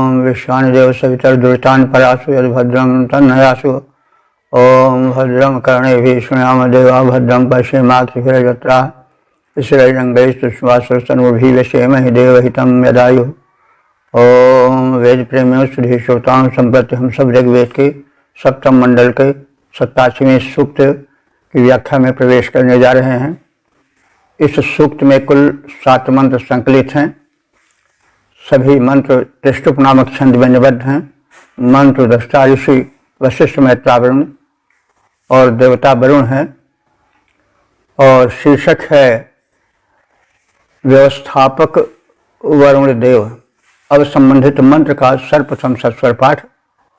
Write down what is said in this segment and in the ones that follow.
ओम विश्वानिदेव सवितर दुर्तान परासु यद्भद्रं तन्नयासु। ओम भद्रं कर्णेभिः शृणुयाम देवा भद्रं पश्येमाक्षिभिर्यत्राः स्थिरैरङ्गैस्तुष्वासस्तनूभिः व्यसेमहि देवहितं यदायुः। ओम वेद प्रेमियों सुधी श्रोताओं, संप्रति हम सब ऋग्वेद के सप्तम मंडल के 87वें सूक्त की व्याख्या में प्रवेश करने जा रहे हैं। इस सूक्त में कुल 7 मंत्र संकलित हैं। सभी मंत्र त्रिष्टुप नामक छंद में निबद्ध हैं। मंत्र दृष्टा ऋषि वशिष्ठ मैत्रावरुण और देवता वरुण हैं और शीर्षक है व्यवस्थापक वरुण देव। अब संबंधित मंत्र का सर्वप्रथम सस्वर पाठ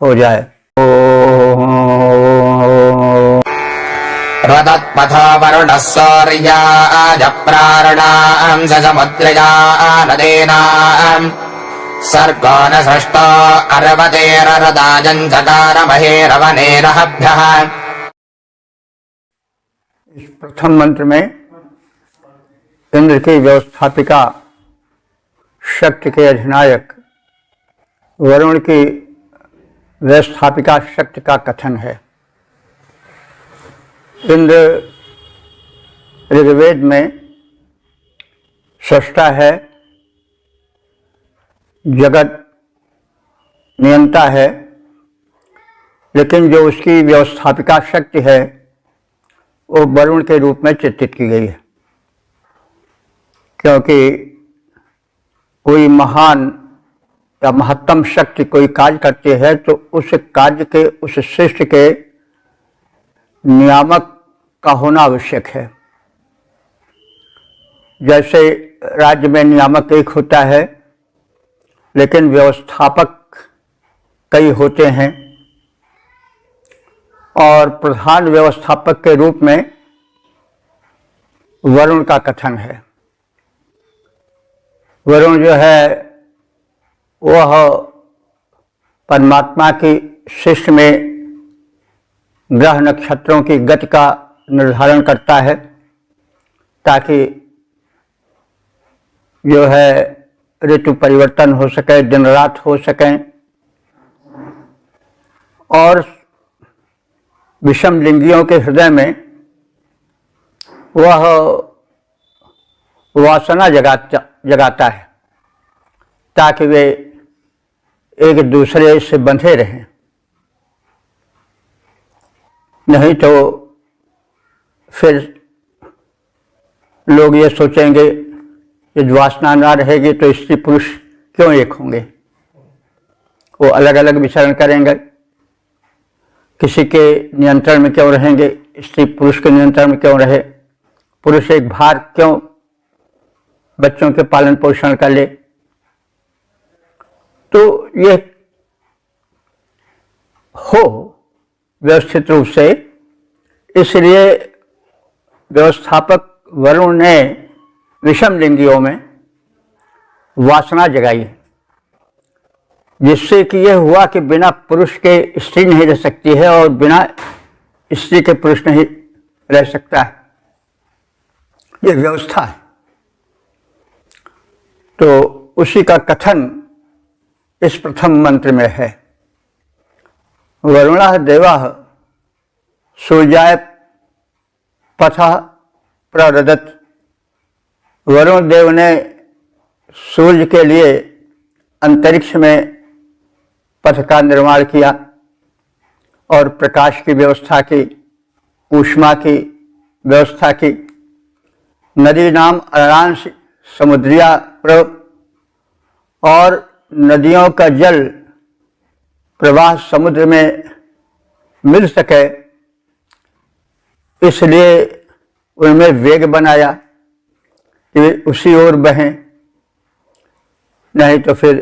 हो जाए। रदत्पथो वरुणः सौर्याय प्रारणां समुद्रया नदीनां सर्गो न सृष्टो अर्वतेररदाजं चकार महेरवनेरहभ्यः। इस प्रथम मंत्र में इंद्र की व्यवस्थापिका, शक्ति के अधिनायक वरुण की व्यवस्थापिका शक्ति का कथन है। इंद्र ऋग्वेद में सृष्टा है, जगत नियंता है, लेकिन जो उसकी व्यवस्थापिका शक्ति है वो वरुण के रूप में चित्रित की गई है, क्योंकि कोई महान या महत्तम शक्ति कोई कार्य करती है तो उस कार्य के, उस सृष्टि के नियामक का होना आवश्यक है। जैसे राज्य में नियामक एक होता है लेकिन व्यवस्थापक कई होते हैं, और प्रधान व्यवस्थापक के रूप में वरुण का कथन है। वरुण जो है वह परमात्मा की सृष्टि में ग्रह नक्षत्रों की गति का निर्धारण करता है, ताकि जो है ऋतु परिवर्तन हो सके, दिन रात हो सकें, और विषम लिंगियों के हृदय में वह वासना जगाता है ताकि वे एक दूसरे से बंधे रहें। नहीं तो फिर लोग ये सोचेंगे यदि वासना ना रहेगी तो स्त्री पुरुष क्यों एक होंगे, वो अलग अलग विचरण करेंगे, किसी के नियंत्रण में क्यों रहेंगे, स्त्री पुरुष के नियंत्रण में क्यों रहे, पुरुष एक भार क्यों बच्चों के पालन पोषण कर ले। तो ये हो व्यवस्थित रूप से, इसलिए व्यवस्थापक वरुण ने विषम लिंगियों में वासना जगाई, जिससे कि यह हुआ कि बिना पुरुष के स्त्री नहीं रह सकती है और बिना स्त्री के पुरुष नहीं रह सकता है। यह व्यवस्था है। तो उसी का कथन इस प्रथम मंत्र में है। वरुणः देवः सूर्याय पथः प्रददत्। वरुण देव ने सूर्य के लिए अंतरिक्ष में पथ का निर्माण किया और प्रकाश की व्यवस्था की, ऊष्मा की व्यवस्था की। नदी नाम अरणांश समुद्रिया प्रव, और नदियों का जल प्रवाह समुद्र में मिल सके इसलिए उनमें वेग बनाया कि वे उसी ओर बहें, नहीं तो फिर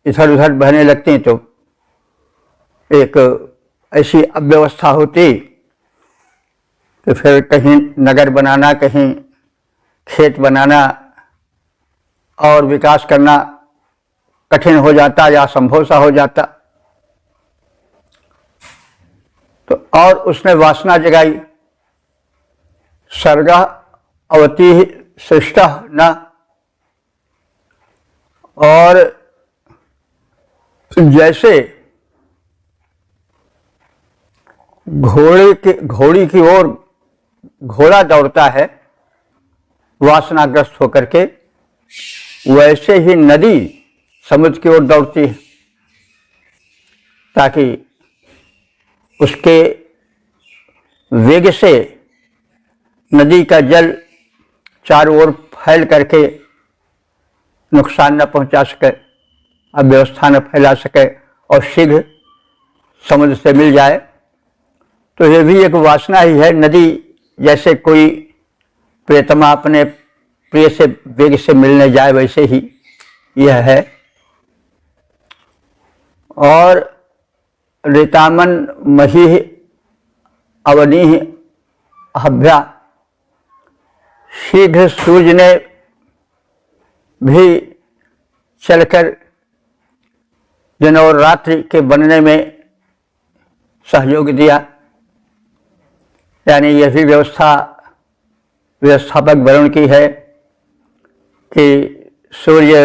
इधर उधर बहने लगती तो एक ऐसी अव्यवस्था होती कि फिर कहीं नगर बनाना, कहीं खेत बनाना और विकास करना कठिन हो जाता या असंभव सा हो जाता। तो और उसने वासना जगाई, सर्ग अवति श्रेष्ठ न, और जैसे घोड़ी की ओर घोड़ा दौड़ता है वासनाग्रस्त होकर के, वैसे ही नदी समुद्र की ओर दौड़ती है ताकि उसके वेग से नदी का जल चारों ओर फैल करके नुकसान न पहुंचा सके, अव्यवस्था न फैला सके और शीघ्र समुद्र से मिल जाए। तो ये भी एक वासना ही है। नदी जैसे कोई प्रियतमा अपने प्रिय से वेग से मिलने जाए, वैसे ही यह है। और ऋतामन मही अवनी अभ्या, शीघ्र सूर्य ने भी चलकर दिन और रात्रि के बनने में सहयोग दिया। यानी यह भी व्यवस्थापक वरुण की है कि सूर्य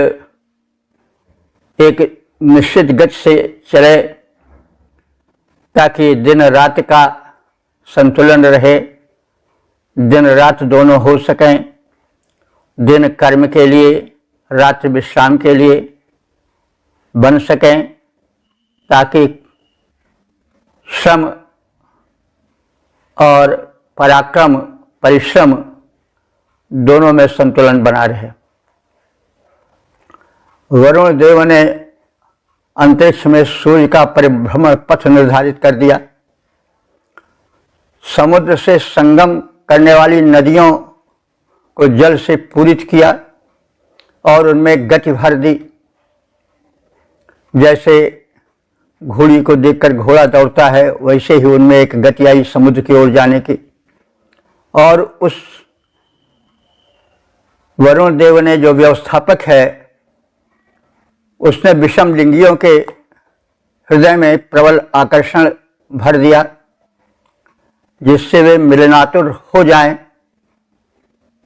एक निश्चित गति से चले ताकि दिन रात का संतुलन रहे, दिन रात दोनों हो सकें, दिन कर्म के लिए रात्रि विश्राम के लिए बन सकें, ताकि श्रम और पराक्रम परिश्रम दोनों में संतुलन बना रहे। वरुण देव ने अंतरिक्ष में सूर्य का परिभ्रमण पथ निर्धारित कर दिया। समुद्र से संगम करने वाली नदियों को जल से पूरित किया और उनमें गति भर दी। जैसे घोड़ी को देखकर घोड़ा दौड़ता है, वैसे ही उनमें एक गति आई समुद्र की ओर जाने की। और उस वरुण देव ने जो व्यवस्थापक है, उसने विषम लिंगियों के हृदय में प्रबल आकर्षण भर दिया, जिससे वे मिलनातुर हो जाएं।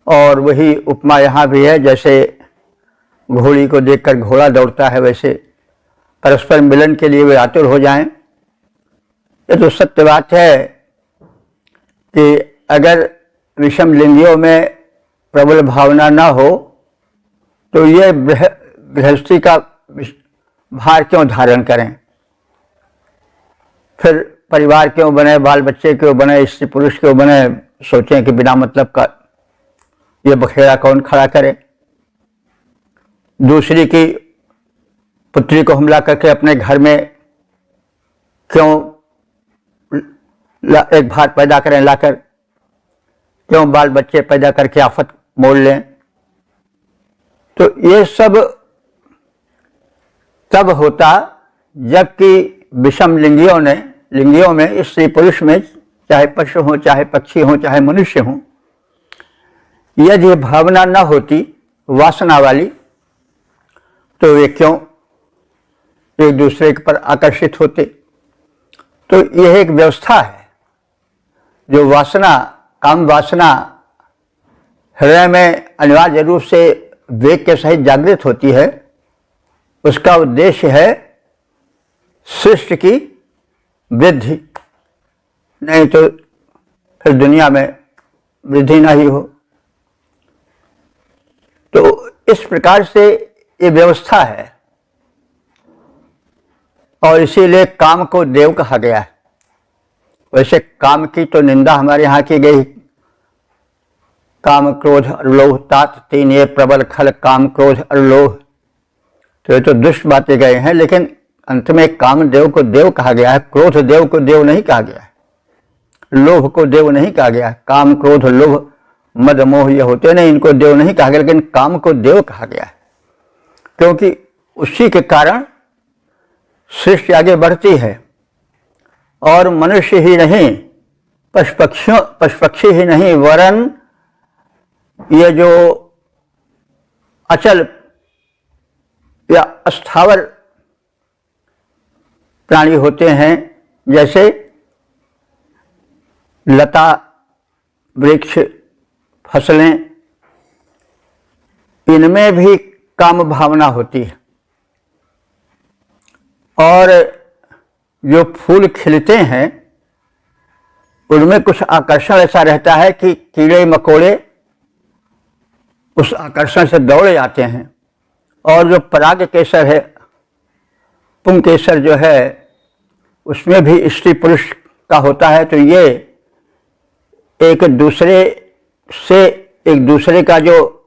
और वही उपमा यहाँ भी है, जैसे घोड़ी को देखकर घोड़ा दौड़ता है, वैसे परस्पर मिलन के लिए वे आतुर हो जाएं। ये तो सत्य बात है कि अगर विषम लिंगियों में प्रबल भावना न हो तो ये गृहस्थी का भार क्यों धारण करें, फिर परिवार क्यों बने, बाल बच्चे क्यों बने, स्त्री पुरुष क्यों बने। सोचें कि बिना मतलब का ये बखेड़ा कौन खड़ा करे। दूसरी की पुत्री को हमला करके अपने घर में क्यों एक भार पैदा करें लाकर, क्यों बाल बच्चे पैदा करके आफत मोल लें। तो ये सब तब होता जबकि विषम लिंगियों में स्त्री पुरुष में, चाहे पशु हो, चाहे पक्षी हो, चाहे मनुष्य हो, यदि भावना न होती वासना वाली, तो वे क्यों एक दूसरे पर आकर्षित होते। तो यह एक व्यवस्था है। जो वासना, काम वासना हृदय में अनिवार्य रूप से वेग के सहित जागृत होती है, उसका उद्देश्य है सृष्टि की वृद्धि, नहीं तो फिर दुनिया में वृद्धि ना ही हो। तो इस प्रकार से ये व्यवस्था है और इसीलिए काम को देव कहा गया है। वैसे काम की तो निंदा हमारे यहाँ की गई, काम क्रोध और लोभ तात तीन ये प्रबल खल, काम क्रोध और लोभ। तो ये तो दुष्ट बातें गए हैं, लेकिन अंत में काम देव को देव कहा गया है। क्रोध देव को देव नहीं कहा गया है, लोभ को देव नहीं कहा गया है। काम क्रोध लोभ मद मोह ये होते नहीं, इनको देव नहीं कहा गया, लेकिन काम को देव कहा गया है, क्योंकि उसी के कारण सृष्टि आगे बढ़ती है। और मनुष्य ही नहीं, पशु पक्षी ही नहीं, वरन ये जो अचल या अस्थावर प्राणी होते हैं, जैसे लता वृक्ष फसलें, इनमें भी काम भावना होती है। और जो फूल खिलते हैं उनमें कुछ आकर्षण ऐसा रहता है कि कीड़े मकोड़े उस आकर्षण से दौड़े आते हैं। और जो पराग केसर है, पुंग केसर जो है, उसमें भी स्त्री पुरुष का होता है। तो ये एक दूसरे का जो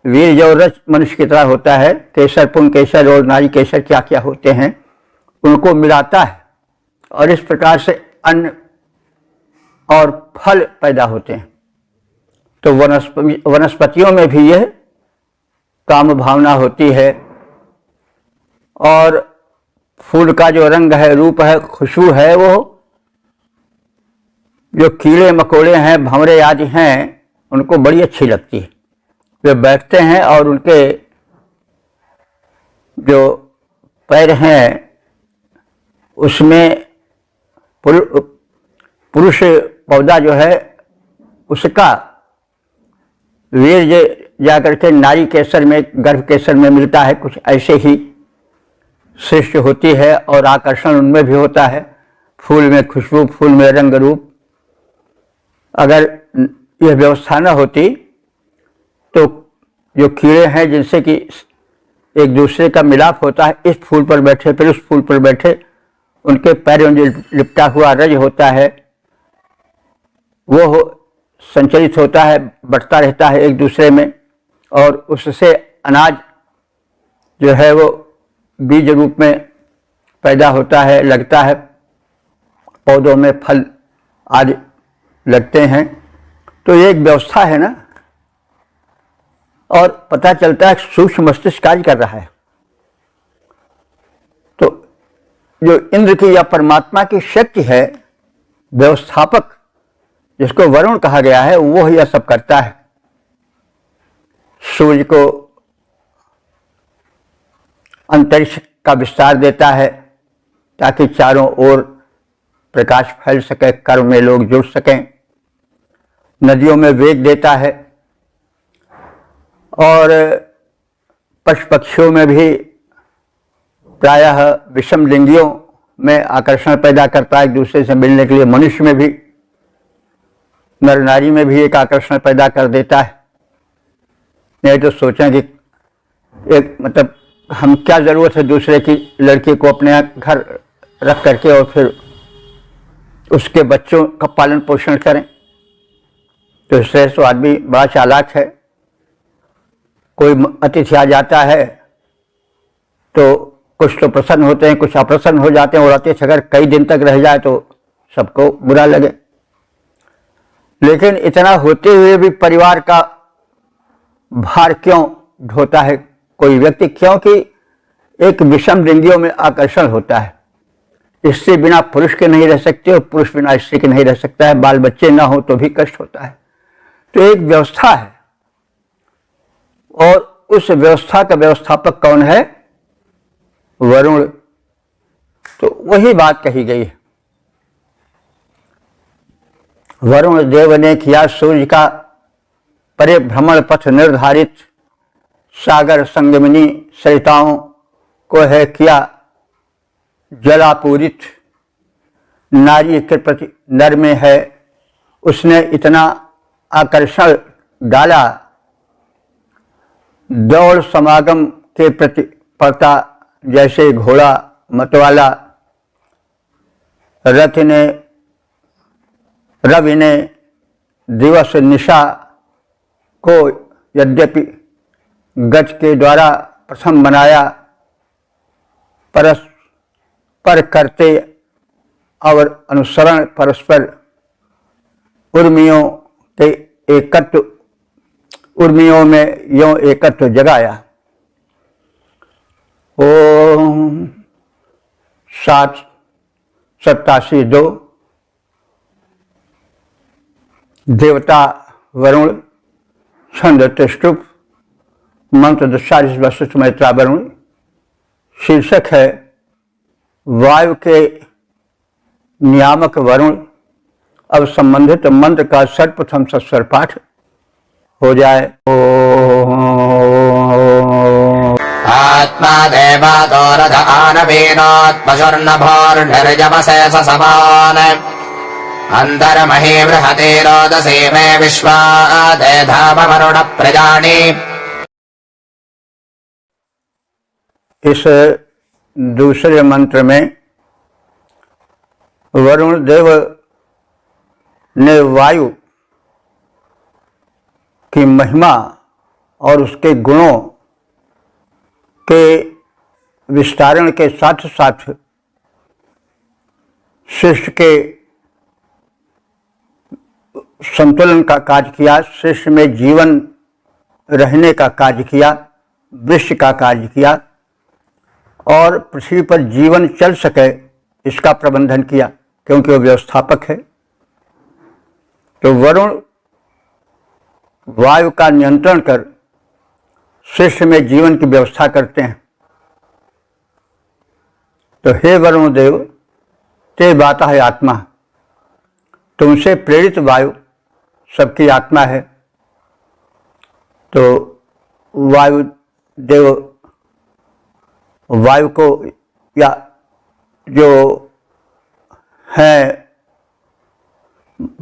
वीर जो रच मनुष्य की तरह होता है, केसर, पुंग केसर और नारी केसर क्या क्या होते हैं, उनको मिलाता है और इस प्रकार से अन्न और फल पैदा होते हैं। तो वनस्पतियों में भी यह काम भावना होती है। और फूल का जो रंग है, रूप है, खुशबू है, वो जो कीड़े मकोड़े हैं, भंवरे आदि हैं, उनको बड़ी अच्छी लगती है। वे बैठते हैं और उनके जो पैर हैं उसमें पुरुष पौधा जो है उसका वीर्य जाकर के नारी केसर में, गर्भ केसर में मिलता है। कुछ ऐसे ही सृष्टि होती है और आकर्षण उनमें भी होता है। फूल में खुशबू, फूल में रंग रूप। अगर यह व्यवस्था न होती तो जो कीड़े हैं जिनसे कि एक दूसरे का मिलाप होता है, इस फूल पर बैठे फिर उस फूल पर बैठे, उनके पैरों में लिपटा हुआ रज होता है वो संचरित होता है, बढ़ता रहता है एक दूसरे में, और उससे अनाज जो है वो बीज रूप में पैदा होता है, लगता है, पौधों में फल आदि लगते हैं। तो ये एक व्यवस्था है ना। और पता चलता है सूक्ष्म मस्तिष्क कार्य कर रहा है। तो जो इंद्र की या परमात्मा की शक्ति है, व्यवस्थापक, जिसको वरुण कहा गया है, वो यह सब करता है। सूर्य को अंतरिक्ष का विस्तार देता है ताकि चारों ओर प्रकाश फैल सके, कर्म में लोग जुड़ सकें। नदियों में वेग देता है और पशु पक्षियों में भी प्रायः विषम लिंगियों में आकर्षण पैदा करता है एक दूसरे से मिलने के लिए। मनुष्य में भी, नर नारी में भी एक आकर्षण पैदा कर देता है। नहीं तो सोचें कि एक मतलब हम क्या जरूरत है दूसरे की लड़की को अपने घर रख करके और फिर उसके बच्चों का पालन पोषण करें। तो इससे तो आदमी बड़ा चालाक है। कोई अतिथि आ जाता है तो कुछ तो प्रसन्न होते हैं, कुछ अप्रसन्न हो जाते हैं, और अतिथि अगर कई दिन तक रह जाए तो सबको बुरा लगे। लेकिन इतना होते हुए भी परिवार का भार क्यों ढोता है कोई व्यक्ति? क्योंकि एक विषम लिंगियों में आकर्षण होता है। स्त्री बिना पुरुष के नहीं रह सकते और पुरुष बिना स्त्री के नहीं रह सकता है। बाल बच्चे ना हो तो भी कष्ट होता है। तो एक व्यवस्था है, और उस व्यवस्था का व्यवस्थापक कौन है? वरुण। तो वही बात कही गई है। वरुण देव ने किया सूर्य का परिभ्रमण पथ निर्धारित, सागर संगमिनी सरिताओं को है किया जलापूरित। नारी के प्रति नर में है उसने इतना आकर्षण डाला, दौड़ समागम के प्रति पड़ता जैसे घोड़ा मतवाला। रवि ने दिवस निशा को यद्यपि गज के द्वारा प्रथम बनाया, परस्पर करते और अनुसरण परस्पर उर्मियों के एकत्व, उर्मियों में यों एकत्व जगाया। ओम 787 देवता वरुण, छंद त्रिष्टुप, मंत्र 42 वशिष्ठ मैत्रा वरुण। शीर्षक है वायु के नियामक वरुण। अब संबंधित मंत्र का सर्वप्रथम सस्वर पाठ हो जाए। ओम आत्मा देवातो रथ आनवीनोत्पशुर्नभोर्निर्जमसे स समान अन्तर्महे बृहते रोदसे मे विश्वा ते धाम वरुण प्रजानि। इस दूसरे मंत्र में वरुण देव ने वायु की महिमा और उसके गुणों के विस्तारण के साथ साथ सृष्टि के संतुलन का कार्य किया, सृष्टि में जीवन रहने का कार्य किया, वृक्ष का कार्य किया और पृथ्वी पर जीवन चल सके इसका प्रबंधन किया, क्योंकि वो व्यवस्थापक है। तो वरुण वायु का नियंत्रण कर सृष्टि में जीवन की व्यवस्था करते हैं। तो हे वरुण देव, ते बाता है आत्मा, तुमसे प्रेरित वायु सबकी आत्मा है। तो वायु देव वायु को या जो है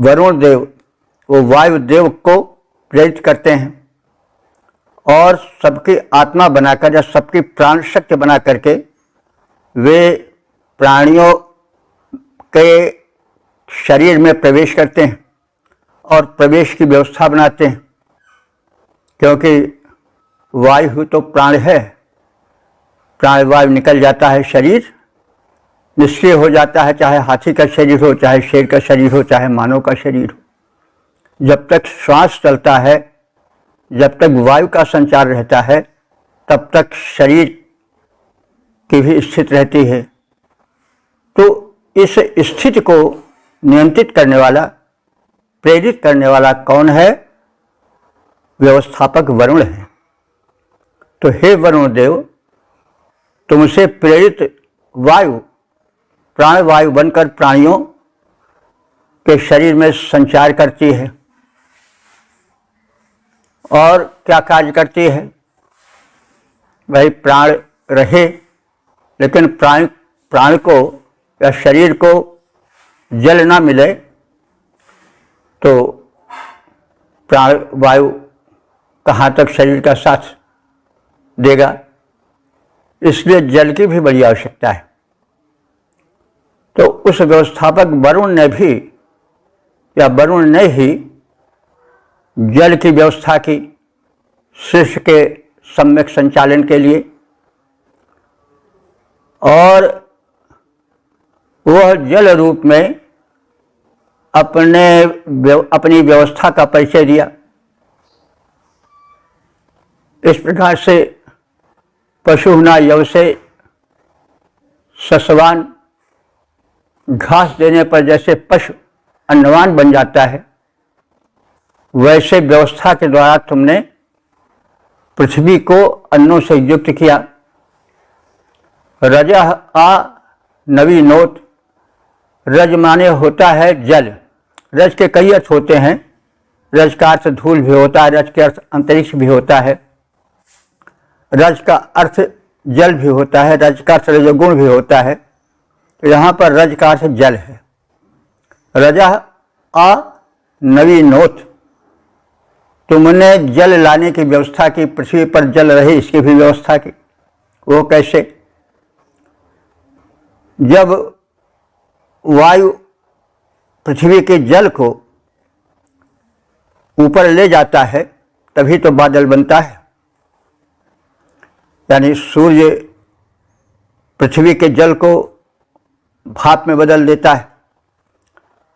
वरुण देव, वो वायु देव को प्रेरित करते हैं और सबकी आत्मा बनाकर या सबकी प्राण शक्ति बना करके वे प्राणियों के शरीर में प्रवेश करते हैं और प्रवेश की व्यवस्था बनाते हैं, क्योंकि वायु तो प्राण है, प्राणवायु निकल जाता है, शरीर निष्क्रिय हो जाता है, चाहे हाथी का शरीर हो, चाहे शेर का शरीर हो, चाहे मानव का शरीर हो। जब तक श्वास चलता है, जब तक वायु का संचार रहता है, तब तक शरीर की भी स्थिति रहती है। तो इस स्थिति को नियंत्रित करने वाला, प्रेरित करने वाला कौन है? व्यवस्थापक वरुण है। तो हे वरुण देव, तुमसे प्रेरित वायु प्राणवायु बनकर प्राणियों के शरीर में संचार करती है। और क्या कार्य करती है? भाई प्राण रहे, लेकिन प्राण को या शरीर को जल ना मिले तो प्राण वायु कहाँ तक शरीर का साथ देगा। इसलिए जल की भी बड़ी आवश्यकता है। तो उस व्यवस्थापक वरुण ने भी या वरुण ने ही जल की व्यवस्था की सृष्टि के सम्यक संचालन के लिए, और वह जल रूप में अपनी व्यवस्था का परिचय दिया। इस प्रकार से पशुना यव से ससवान, घास देने पर जैसे पशु अन्नवान बन जाता है, वैसे व्यवस्था के द्वारा तुमने पृथ्वी को अन्नों से युक्त किया। रजः आ नवीनोत, रज माने होता है जल। रज के कई अर्थ होते हैं। रज का अर्थ धूल भी होता है, रज के अर्थ अंतरिक्ष भी होता है, रज का अर्थ जल भी होता है, रज का अर्थ रजोगुण भी होता है। तो यहाँ पर रज का अर्थ जल है। रजः आ नवीनोत, तुमने जल लाने की व्यवस्था की, पृथ्वी पर जल रहे इसकी भी व्यवस्था की। वो कैसे? जब वायु पृथ्वी के जल को ऊपर ले जाता है तभी तो बादल बनता है। यानी सूर्य पृथ्वी के जल को भाप में बदल देता है,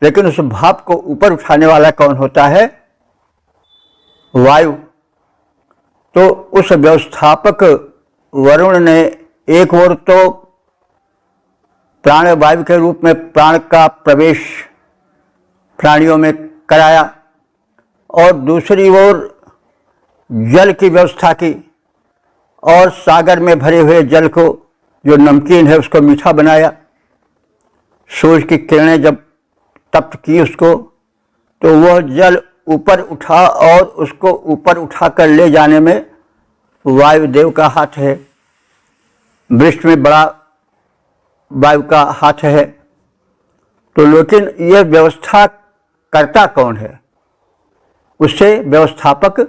लेकिन उस भाप को ऊपर उठाने वाला कौन होता है? वायु। तो उस व्यवस्थापक वरुण ने एक ओर तो प्राण वायु के रूप में प्राण का प्रवेश प्राणियों में कराया, और दूसरी ओर जल की व्यवस्था की, और सागर में भरे हुए जल को जो नमकीन है उसको मीठा बनाया। सूर्य की किरणें जब तप्त की उसको, तो वह जल ऊपर उठा, और उसको ऊपर उठाकर ले जाने में वायुदेव का हाथ है। वृक्ष में बड़ा वायु का हाथ है। तो लेकिन यह व्यवस्था करता कौन है? उससे व्यवस्थापक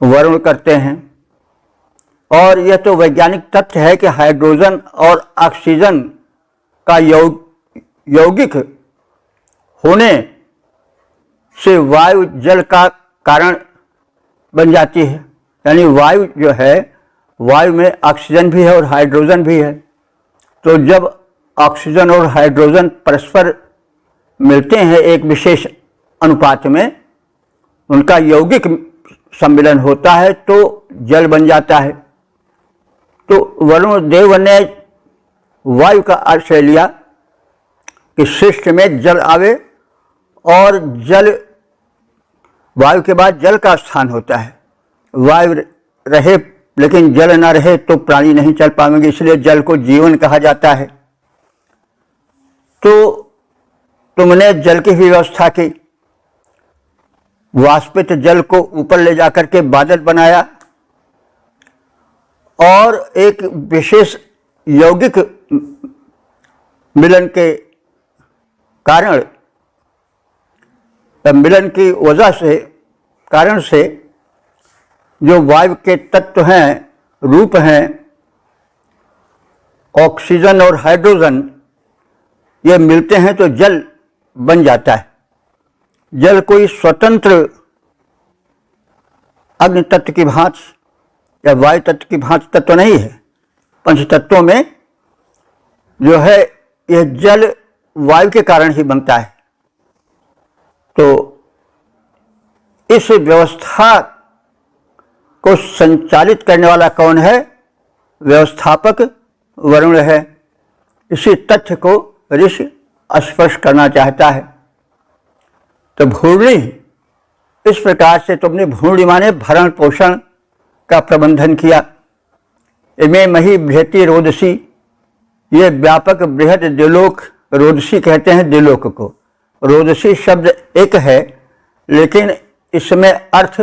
वरुण करते हैं। और यह तो वैज्ञानिक तथ्य है कि हाइड्रोजन और ऑक्सीजन का यौगिक होने से वायु जल का कारण बन जाती है। यानी वायु जो है, वायु में ऑक्सीजन भी है और हाइड्रोजन भी है। तो जब ऑक्सीजन और हाइड्रोजन परस्पर मिलते हैं एक विशेष अनुपात में, उनका यौगिक सम्मिलन होता है तो जल बन जाता है। तो वरुण देव ने वायु का आश्रय लिया कि सृष्टि में जल आवे, और जल, वायु के बाद जल का स्थान होता है। वायु रहे लेकिन जल न रहे तो प्राणी नहीं चल पाएंगे, इसलिए जल को जीवन कहा जाता है। तो तुमने जल की व्यवस्था की, वाष्पित जल को ऊपर ले जाकर के बादल बनाया, और एक विशेष यौगिक मिलन के कारण, मिलन की वजह से, कारण से जो वायु के तत्व हैं, रूप हैं, ऑक्सीजन और हाइड्रोजन, ये मिलते हैं तो जल बन जाता है। जल कोई स्वतंत्र अग्नि तत्व की भांति या वायु तत्व की भांति तत्व नहीं है। पंच तत्वों में जो है यह जल वायु के कारण ही बनता है। तो इस व्यवस्था को संचालित करने वाला कौन है? व्यवस्थापक वरुण है। इसी तथ्य को ऋषि स्पष्ट करना चाहता है। तो भूर्णी, इस प्रकार से तुमने, भूर्णी माने भरण पोषण का प्रबंधन किया। इमे मही बृहति रोदसी, ये व्यापक बृहद द्युलोक, रोदसी कहते हैं द्युलोक को। रोदसी शब्द एक है, लेकिन इसमें अर्थ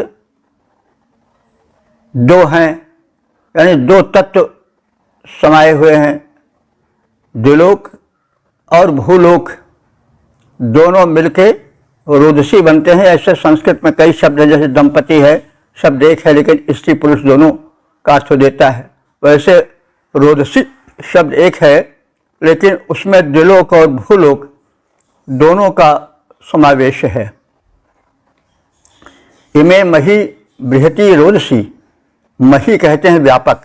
दो हैं, यानी दो तत्व समाये हुए हैं। द्युलोक और भूलोक दोनों मिलके रोदसी बनते हैं। ऐसे संस्कृत में कई शब्द हैं, जैसे दंपति है, शब्द एक है लेकिन स्त्री पुरुष दोनों का अर्थ देता है। वैसे रोदसी शब्द एक है लेकिन उसमें द्युलोक और भूलोक दोनों का समावेश है। इमे मही बृहति रोदसी, मही कहते हैं व्यापक,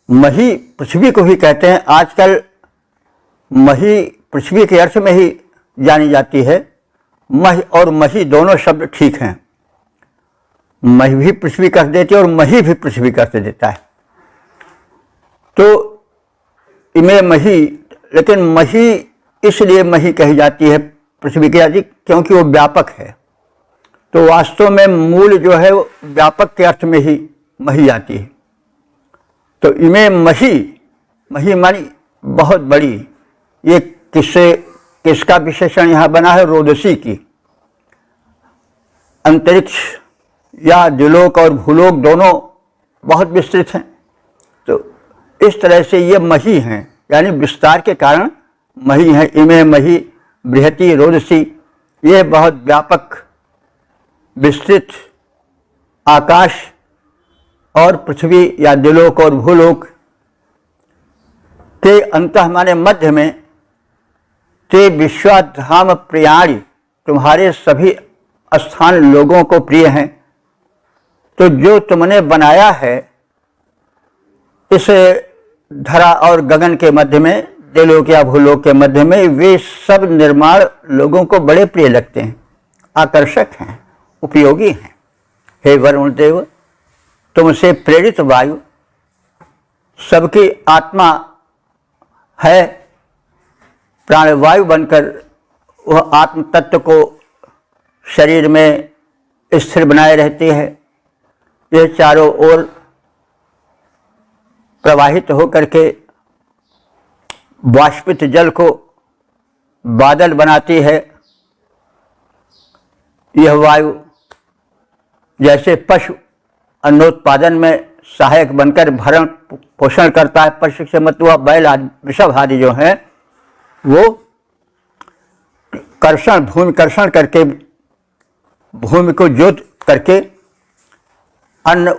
मही पृथ्वी को ही कहते हैं। आजकल मही पृथ्वी के अर्थ में ही जानी जाती है। मह और मही दोनों शब्द ठीक हैं। मही भी पृथ्वी कह देती है और मही भी पृथ्वी कह देता है। तो इमे मही, लेकिन मही इसलिए मही कही जाती है पृथ्वी के आदि क्योंकि वो व्यापक है। तो वास्तव में मूल जो है वो व्यापक के अर्थ में ही मही आती है। तो इमे मही, मही मानी बहुत बड़ी। ये किसका विशेषण यहाँ बना है? रोदसी की। अंतरिक्ष या द्युलोक और भूलोक दोनों बहुत विस्तृत हैं। तो इस तरह से ये मही हैं, यानी विस्तार के कारण मही हैं। इमे मही बृहति रोदसी, ये बहुत व्यापक विस्तृत आकाश और पृथ्वी या द्युलोक और भूलोक के अंतः माने मध्य में, ते विश्वाधाम प्रियाणि, तुम्हारे सभी स्थान लोगों को प्रिय हैं। तो जो तुमने बनाया है इस धरा और गगन के मध्य में, द्युलोक या भूलोक के मध्य में, वे सब निर्माण लोगों को बड़े प्रिय लगते हैं, आकर्षक हैं, उपयोगी हैं। हे वरुण देव, तुमसे प्रेरित वायु सबकी आत्मा है। प्राणवायु बनकर वह आत्म तत्व को शरीर में स्थिर बनाए रहती है। यह चारों ओर प्रवाहित होकर के वाष्पित जल को बादल बनाती है। यह वायु जैसे पशु अन्नोत्पादन में सहायक बनकर भरण पोषण करता है। पशु से मत हुआ बैल आदि वृषभ आदि जो हैं वो कर्षण भूमि कर्षण करके भूमि को जोत करके अन्न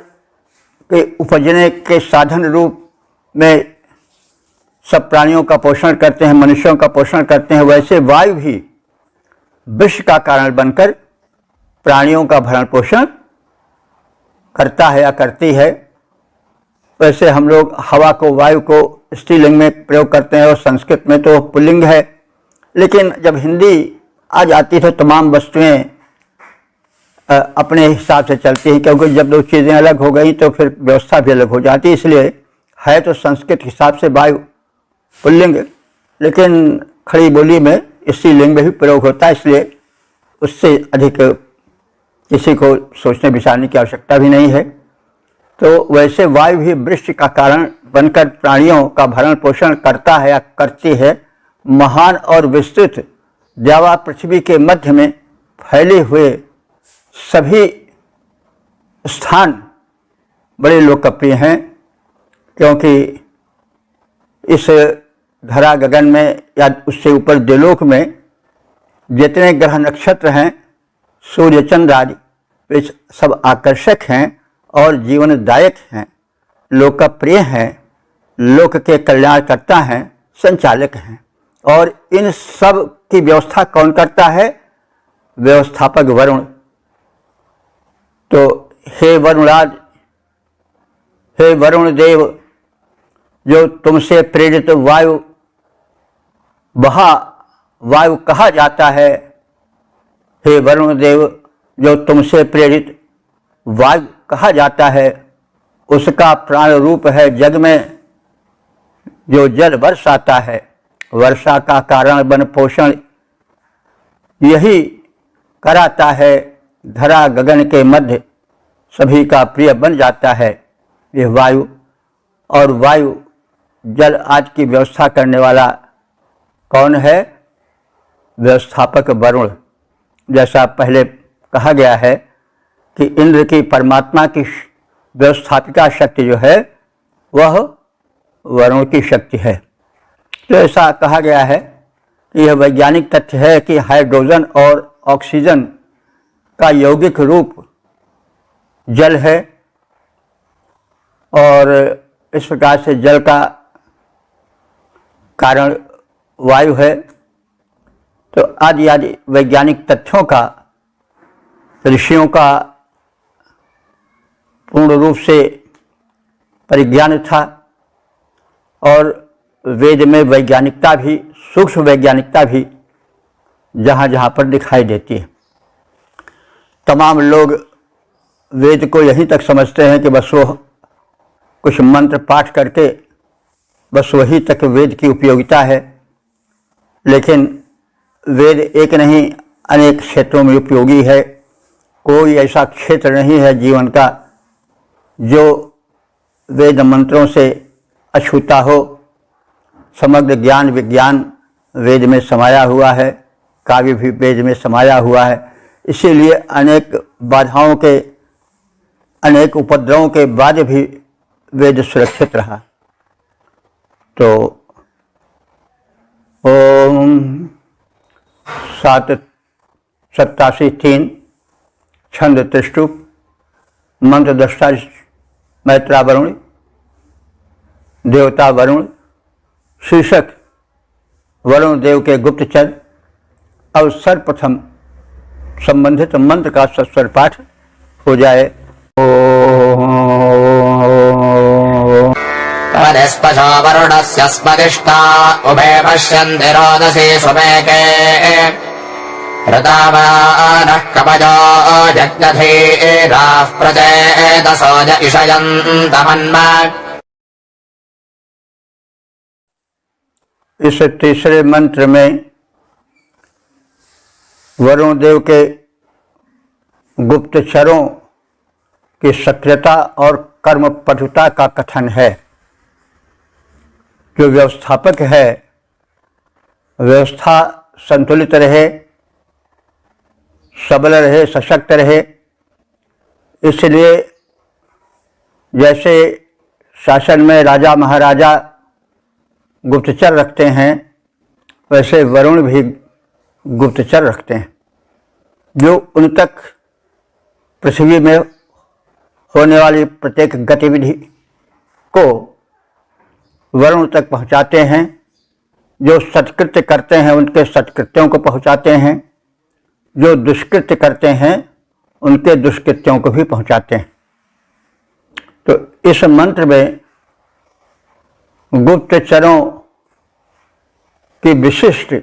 के उपजने के साधन रूप में सब प्राणियों का पोषण करते हैं, मनुष्यों का पोषण करते हैं। वैसे वायु भी विष का कारण बनकर प्राणियों का भरण पोषण करता है या करती है। वैसे हम लोग हवा को वायु को स्त्रीलिंग में प्रयोग करते हैं और संस्कृत में तो पुल्लिंग है, लेकिन जब हिंदी आ जाती तो तमाम वस्तुएं अपने हिसाब से चलती हैं, क्योंकि जब दो चीज़ें अलग हो गई तो फिर व्यवस्था भी अलग हो जाती है। इसलिए है तो संस्कृत के हिसाब से वायु पुल्लिंग, लेकिन खड़ी बोली में स्त्रीलिंग में भी प्रयोग होता है, इसलिए उससे अधिक किसी को सोचने विचारने की आवश्यकता भी नहीं है। तो वैसे वायु भी वृष्टि का कारण बनकर प्राणियों का भरण पोषण करता है या करती है। महान और विस्तृत द्यावा पृथ्वी के मध्य में फैले हुए सभी स्थान बड़े लोकप्रिय हैं, क्योंकि इस धरा गगन में या उससे ऊपर देलोक में जितने ग्रह नक्षत्र हैं, सूर्य चंद्र आदि, वे सब आकर्षक हैं और जीवनदायक हैं, लोकप्रिय हैं, लोक के कल्याणकर्ता हैं, संचालक हैं। और इन सब की व्यवस्था कौन करता है? व्यवस्थापक वरुण। तो हे वरुणराज, हे वरुण देव, जो तुमसे प्रेरित वायु, वहा वायु कहा जाता है। हे वरुण देव, जो तुमसे प्रेरित वायु कहा जाता है, उसका प्राण रूप है जग में जो जल बरसाता है। वर्षा का कारण वन पोषण यही कराता है, धरा गगन के मध्य सभी का प्रिय बन जाता है यह वायु। और वायु जल आज की व्यवस्था करने वाला कौन है? व्यवस्थापक वरुण। जैसा पहले कहा गया है कि इंद्र की परमात्मा की व्यवस्थापिका शक्ति जो है वह वरुण की शक्ति है। तो ऐसा कहा गया है कि यह वैज्ञानिक तथ्य है कि हाइड्रोजन और ऑक्सीजन का यौगिक रूप जल है, और इस प्रकार से जल का कारण वायु है। तो आदि आदि वैज्ञानिक तथ्यों का ऋषियों का पूर्ण रूप से परिज्ञान था, और वेद में वैज्ञानिकता भी, सूक्ष्म वैज्ञानिकता भी जहाँ जहाँ पर दिखाई देती है। तमाम लोग वेद को यहीं तक समझते हैं कि बस वो कुछ मंत्र पाठ करके बस वही तक वेद की उपयोगिता है, लेकिन वेद एक नहीं अनेक क्षेत्रों में उपयोगी है। कोई ऐसा क्षेत्र नहीं है जीवन का जो वेद मंत्रों से अछूता हो। समग्र ज्ञान विज्ञान वेद में समाया हुआ है, काव्य भी वेद में समाया हुआ है। इसीलिए अनेक बाधाओं के, अनेक उपद्रवों के बाद भी वेद सुरक्षित रहा। तो ओम 787-3 छंद त्रिष्टुप मंत्र दृष्टा मैत्रा वरुण, देवता वरुण, शीर्षक वरुण देव के गुप्तचर। अब सर्वप्रथम संबंधित मंत्र का सस्वर पाठ हो जाए। तदेस्पशो वरुणस्य स्पदिष्टा उभे पश्यन्ति रोदसी सुमेके ऋतावानः कवचो जग्धीराः प्रचेदसो ज इषयन्तमन्मा। इस तीसरे मंत्र में वरुण देव के गुप्तचरों की सक्रियता और कर्म पटुता का कथन है। जो व्यवस्थापक है, व्यवस्था संतुलित रहे, सबल रहे, सशक्त रहे, इसलिए जैसे शासन में राजा महाराजा गुप्तचर रखते हैं, वैसे वरुण भी गुप्तचर रखते हैं, जो उन तक पृथ्वी में होने वाली प्रत्येक गतिविधि को वरुण तक पहुंचाते हैं। जो सत्कृत्य करते हैं उनके सत्कृत्यों को पहुंचाते हैं, जो दुष्कृत्य करते हैं उनके दुष्कृत्यों को भी पहुंचाते हैं। तो इस मंत्र में गुप्तचरों की विशिष्ट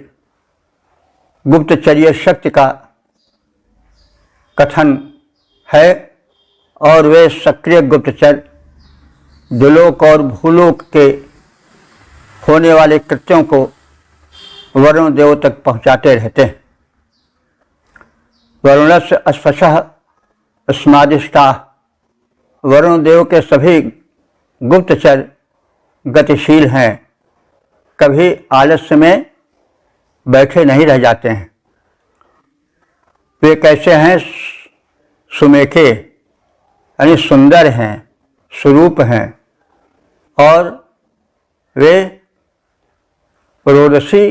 गुप्तचर्य शक्ति का कथन है और वे सक्रिय गुप्तचर दुलोक और भूलोक के होने वाले कृत्यों को वरुण देव तक पहुंचाते रहते हैं। वरुणस्य अस्पशः स्मादिष्टा, वरुण देव के सभी गुप्तचर गतिशील हैं, कभी आलस्य में बैठे नहीं रह जाते हैं। वे कैसे हैं? सुमेखे यानी सुंदर हैं, स्वरूप हैं, और वे रोदसी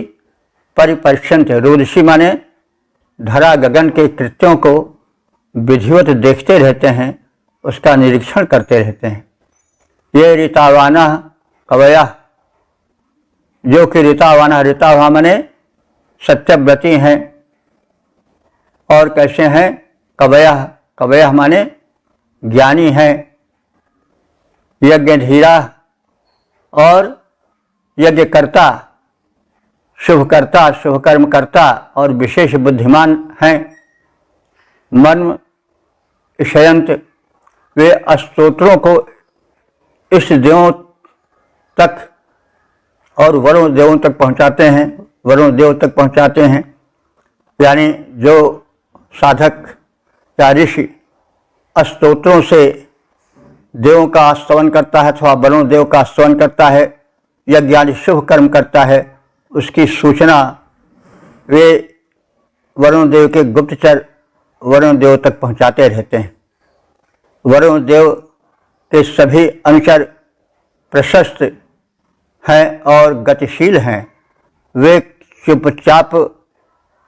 परिपर्शन्त, रोदसी माने धरा गगन के कृत्यों को विधिवत देखते रहते हैं, उसका निरीक्षण करते रहते हैं। ये ऋतावाना कवया, जो कि ऋतावाना, ऋतावा माने सत्यव्रती हैं, और कैसे हैं? कवया, कवया माने ज्ञानी हैं, यज्ञधीरा और यज्ञकर्ता, शुभकर्ता, शुभकर्मकर्ता और विशेष बुद्धिमान हैं। मन ईशयंत, वे स्तोत्रों को इष्ट देवों तक और वरुण देवों तक पहुंचाते हैं, वरुण देव तक पहुंचाते हैं। यानी जो साधक या ऋषि स्तोत्रों से देवों का स्तवन करता है अथवा वरुण देव का स्तवन करता है, यज्ञ आदि शुभ कर्म करता है, उसकी सूचना वे वरुण देव के गुप्तचर वरुण देव तक पहुंचाते रहते हैं। वरुण देव के सभी अनुचर प्रशस्त हैं और गतिशील हैं, वे चुपचाप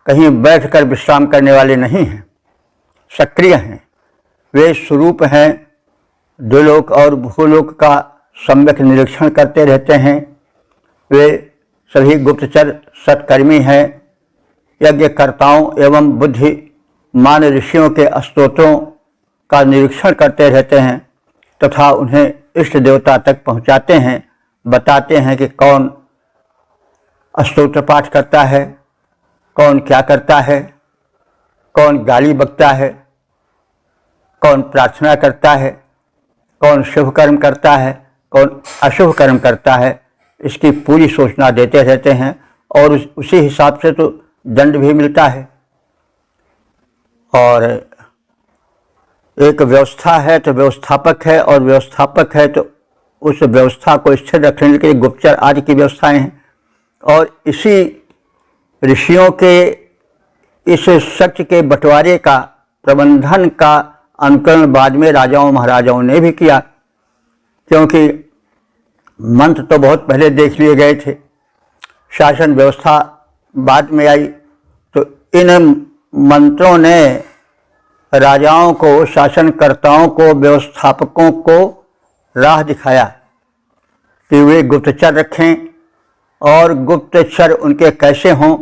कहीं बैठकर विश्राम करने वाले नहीं हैं, सक्रिय हैं। वे स्वरूप हैं, दुलोक और भूलोक का सम्यक निरीक्षण करते रहते हैं। वे सभी गुप्तचर सत्कर्मी हैं, यज्ञकर्ताओं एवं बुद्धिमान ऋषियों के स्तोत्रों का निरीक्षण करते रहते हैं तथा उन्हें इष्ट देवता तक पहुंचाते हैं, बताते हैं कि कौन स्तोत्र पाठ करता है, कौन क्या करता है, कौन गाली बकता है, कौन प्रार्थना करता है, कौन शुभ कर्म करता है, कौन अशुभ कर्म करता है, इसकी पूरी सूचना देते रहते हैं और उसी हिसाब से तो दंड भी मिलता है। और एक व्यवस्था है तो व्यवस्थापक है, और व्यवस्थापक है तो उस व्यवस्था को स्थिर रखने के लिए गुप्तचर आदि की व्यवस्थाएं हैं। और इसी ऋषियों के इस शक्ति के बंटवारे का, प्रबंधन का अनुकरण बाद में राजाओं महाराजाओं ने भी किया, क्योंकि मंत्र तो बहुत पहले देख लिए गए थे, शासन व्यवस्था बाद में आई। तो इन मंत्रों ने राजाओं को, शासनकर्ताओं को, व्यवस्थापकों को राह दिखाया कि वे गुप्तचर रखें और गुप्तचर उनके कैसे हों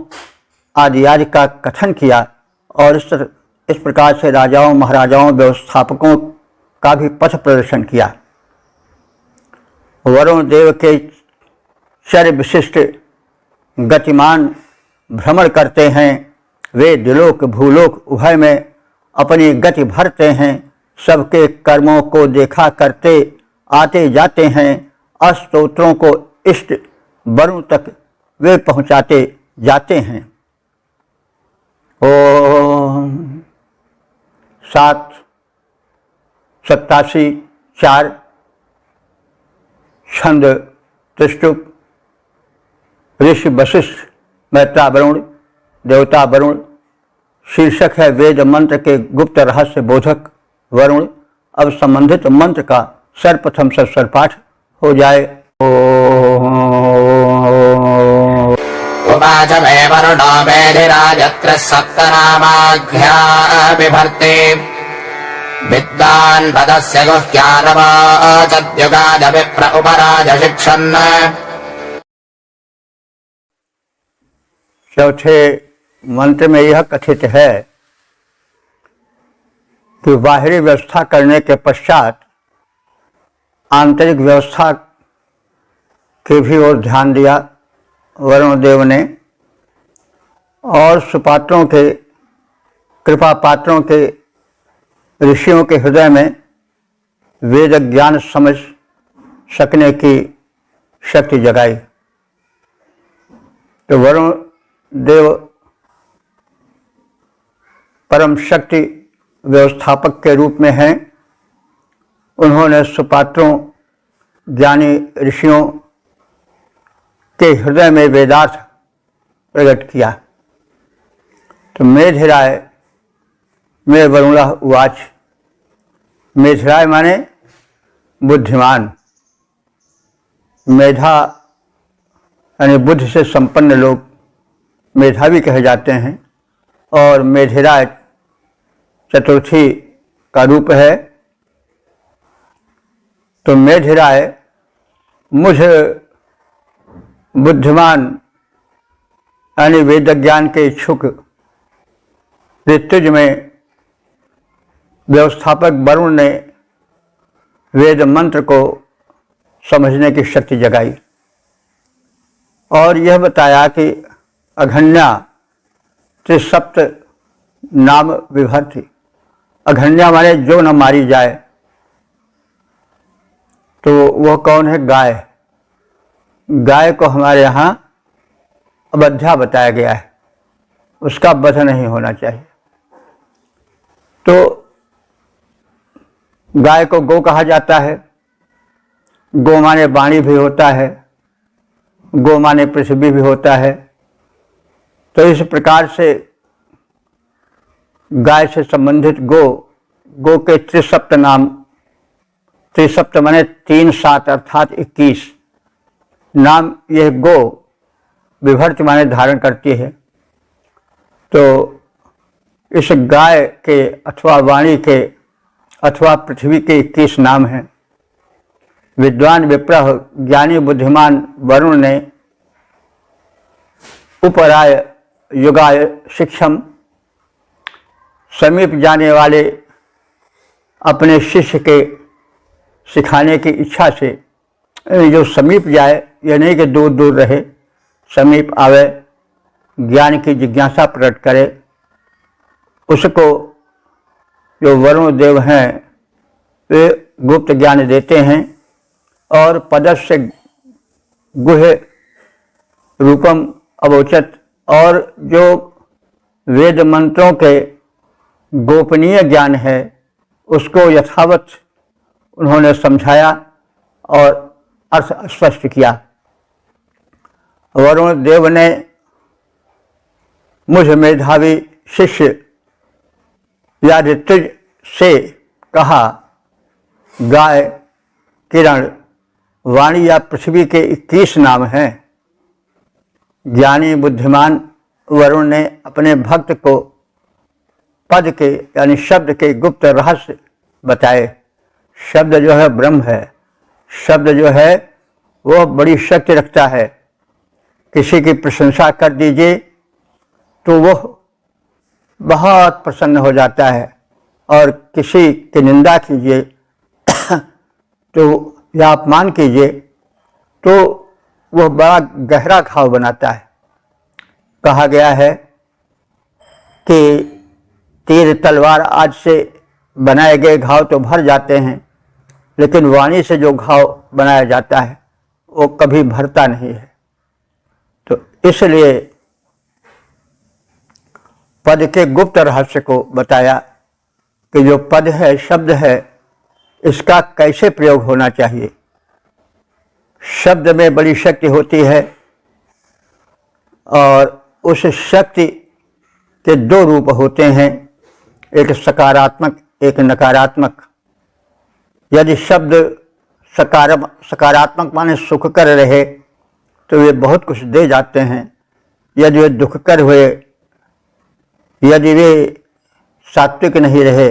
आदि आदि का कथन किया। और इस प्रकार से राजाओं महाराजाओं व्यवस्थापकों का भी पथ प्रदर्शन किया। वरुण देव के चर विशिष्ट गतिमान भ्रमण करते हैं, वे द्विलोक भूलोक उभय में अपनी गति भरते हैं, सबके कर्मों को देखा करते आते जाते हैं, स्तोत्रों को इष्ट वरुण तक वे पहुंचाते जाते हैं। ओम 7 87 4 छंद त्रिष्टुप, ऋषि वशिष्ठ मैत्रा वरुण, देवता वरुण। शीर्षक है वेद मंत्र के गुप्त रहस्य बोधक वरुण। अब संबंधित मंत्र का सर्वप्रथम सत्सर पाठ हो जाए। उवाच मे वरुणो मेधिराजत्र सप्तनामाघ्या बिभर्ति विद्वान् पदस्य गुह्यानवाचद्युगाद विप्र उपराज शिक्षन्। चौथे मंत्र में यह कथित है कि बाहरी व्यवस्था करने के पश्चात आंतरिक व्यवस्था की भी ओर ध्यान दिया वरुण देव ने, और सुपात्रों के, कृपा पात्रों के, ऋषियों के हृदय में वेद ज्ञान समझ सकने की शक्ति जगाई। तो वरुण देव परम शक्ति व्यवस्थापक के रूप में हैं। उन्होंने सुपात्रों, ज्ञानी ऋषियों के हृदय में वेदार्थ प्रकट किया। तो मेधिराय में वरुणः उवाच। मेधिराय माने बुद्धिमान, मेधा यानी बुद्धि से संपन्न लोग मेधावी कहे जाते हैं, और मेधिराय चतुर्थी का रूप है। तो मेधिराय मुझ बुद्धिमान यानी वेद ज्ञान के इच्छुक ऋतुज में व्यवस्थापक वरुण ने वेद मंत्र को समझने की शक्ति जगाई, और यह बताया कि अघन्या त्रिसप्त नाम विभर्ति। अघन्या माने जो न मारी जाए, तो वह कौन है? गाय। गाय को हमारे यहाँ अवध्या बताया गया है, उसका वध नहीं होना चाहिए। तो गाय को गो कहा जाता है। गो माने वाणी भी होता है, गो माने पृथ्वी भी होता है। तो इस प्रकार से गाय से संबंधित गो के त्रिसप्त नाम, त्रिसप्त माने 3 7 अर्थात 21 नाम यह गो विभर्ति माने धारण करती है। तो इस गाय के अथवा वाणी के अथवा पृथ्वी के 21 नाम हैं। विद्वान विप्रह ज्ञानी बुद्धिमान वरुण ने उपराय युगाय शिक्षम, समीप जाने वाले अपने शिष्य के सिखाने की इच्छा से, जो समीप जाए यह नहीं कि दूर दूर रहे, समीप आवे, ज्ञान की जिज्ञासा प्रकट करे, उसको जो वरुण देव हैं वे गुप्त ज्ञान देते हैं। और पदस्य गुह्य रूपम अवोचत, और जो वेद मंत्रों के गोपनीय ज्ञान है उसको यथावत उन्होंने समझाया और अर्थ स्पष्ट किया। वरुण देव ने मुझ मेधावी शिष्य या ऋतुज से कहा, गाय, किरण, वाणी या पृथ्वी के 21 नाम हैं। ज्ञानी बुद्धिमान वरुण ने अपने भक्त को पद के यानी शब्द के गुप्त रहस्य बताए। शब्द जो है ब्रह्म है, शब्द जो है वह बड़ी शक्ति रखता है। किसी की प्रशंसा कर दीजिए तो वह बहुत प्रसन्न हो जाता है, और किसी की निंदा कीजिए तो या अपमान कीजिए तो वह बड़ा गहरा घाव बनाता है। कहा गया है कि तीर तलवार आज से बनाए गए घाव तो भर जाते हैं, लेकिन वाणी से जो घाव बनाया जाता है वो कभी भरता नहीं है। तो इसलिए पद के गुप्त रहस्य को बताया कि जो पद है, शब्द है, इसका कैसे प्रयोग होना चाहिए। शब्द में बड़ी शक्ति होती है, और उस शक्ति के 2 रूप होते हैं, एक सकारात्मक एक नकारात्मक। यदि शब्द सकारात्मक माने सुख कर रहे तो वे बहुत कुछ दे जाते हैं। यदि वे दुख कर हुए, यदि वे सात्विक नहीं रहे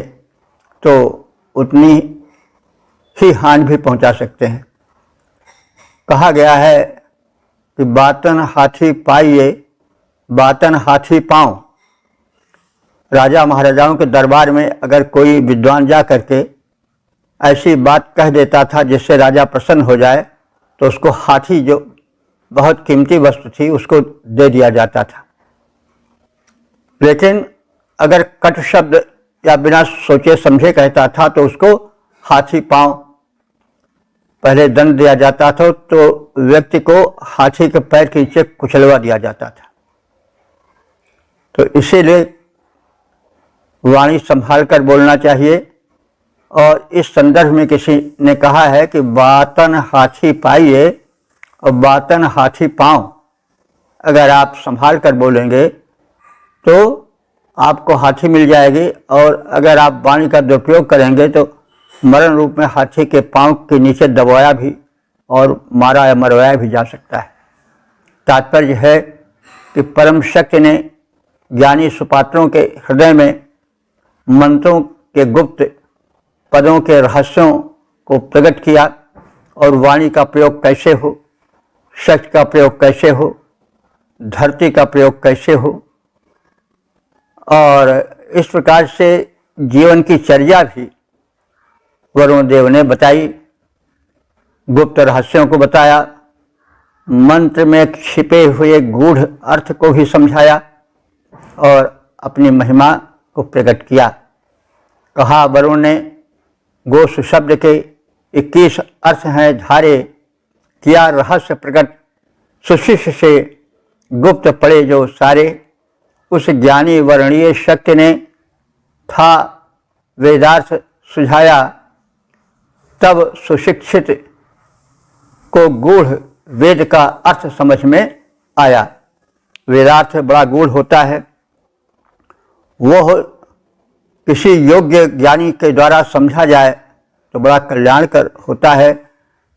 तो उतनी ही हानि भी पहुंचा सकते हैं। कहा गया है कि बातन हाथी पाइए बातन हाथी पाँव। राजा महाराजाओं के दरबार में अगर कोई विद्वान जा करके ऐसी बात कह देता था जिससे राजा प्रसन्न हो जाए तो उसको हाथी, जो बहुत कीमती वस्तु थी, उसको दे दिया जाता था। लेकिन अगर कट शब्द या बिना सोचे समझे कहता था तो उसको हाथी पाँव पहले दंड दिया जाता था, तो व्यक्ति को हाथी के पैर के नीचे कुचलवा दिया जाता था। तो इसीलिए वाणी संभाल कर बोलना चाहिए। और इस संदर्भ में किसी ने कहा है कि बातन हाथी पाइए और बातन हाथी पाँव। अगर आप संभाल कर बोलेंगे तो आपको हाथी मिल जाएगी, और अगर आप वाणी का दुरुपयोग करेंगे तो मरण रूप में हाथी के पाँव के नीचे दबाया भी और मारा या मरवाया भी जा सकता है। तात्पर्य है कि परम शक्ति ने ज्ञानी सुपात्रों के हृदय में मंत्रों के गुप्त पदों के रहस्यों को प्रकट किया, और वाणी का प्रयोग कैसे हो, शक्ति का प्रयोग कैसे हो, धरती का प्रयोग कैसे हो, और इस प्रकार से जीवन की चर्या भी वरुण देव ने बताई, गुप्त रहस्यों को बताया, मंत्र में छिपे हुए गूढ़ अर्थ को भी समझाया और अपनी महिमा को प्रकट किया। कहा वरुण ने, गोस शब्द के 21 अर्थ हैं धारे, किया रहस्य प्रकट, सुशिष्य से गुप्त पड़े जो सारे। उस ज्ञानी वर्णीय शक्ति ने था वेदार्थ सुझाया, तब सुशिक्षित को गूढ़ वेद का अर्थ समझ में आया। वेदार्थ बड़ा गूढ़ होता है, वो किसी योग्य ज्ञानी के द्वारा समझा जाए तो बड़ा कल्याणकर होता है,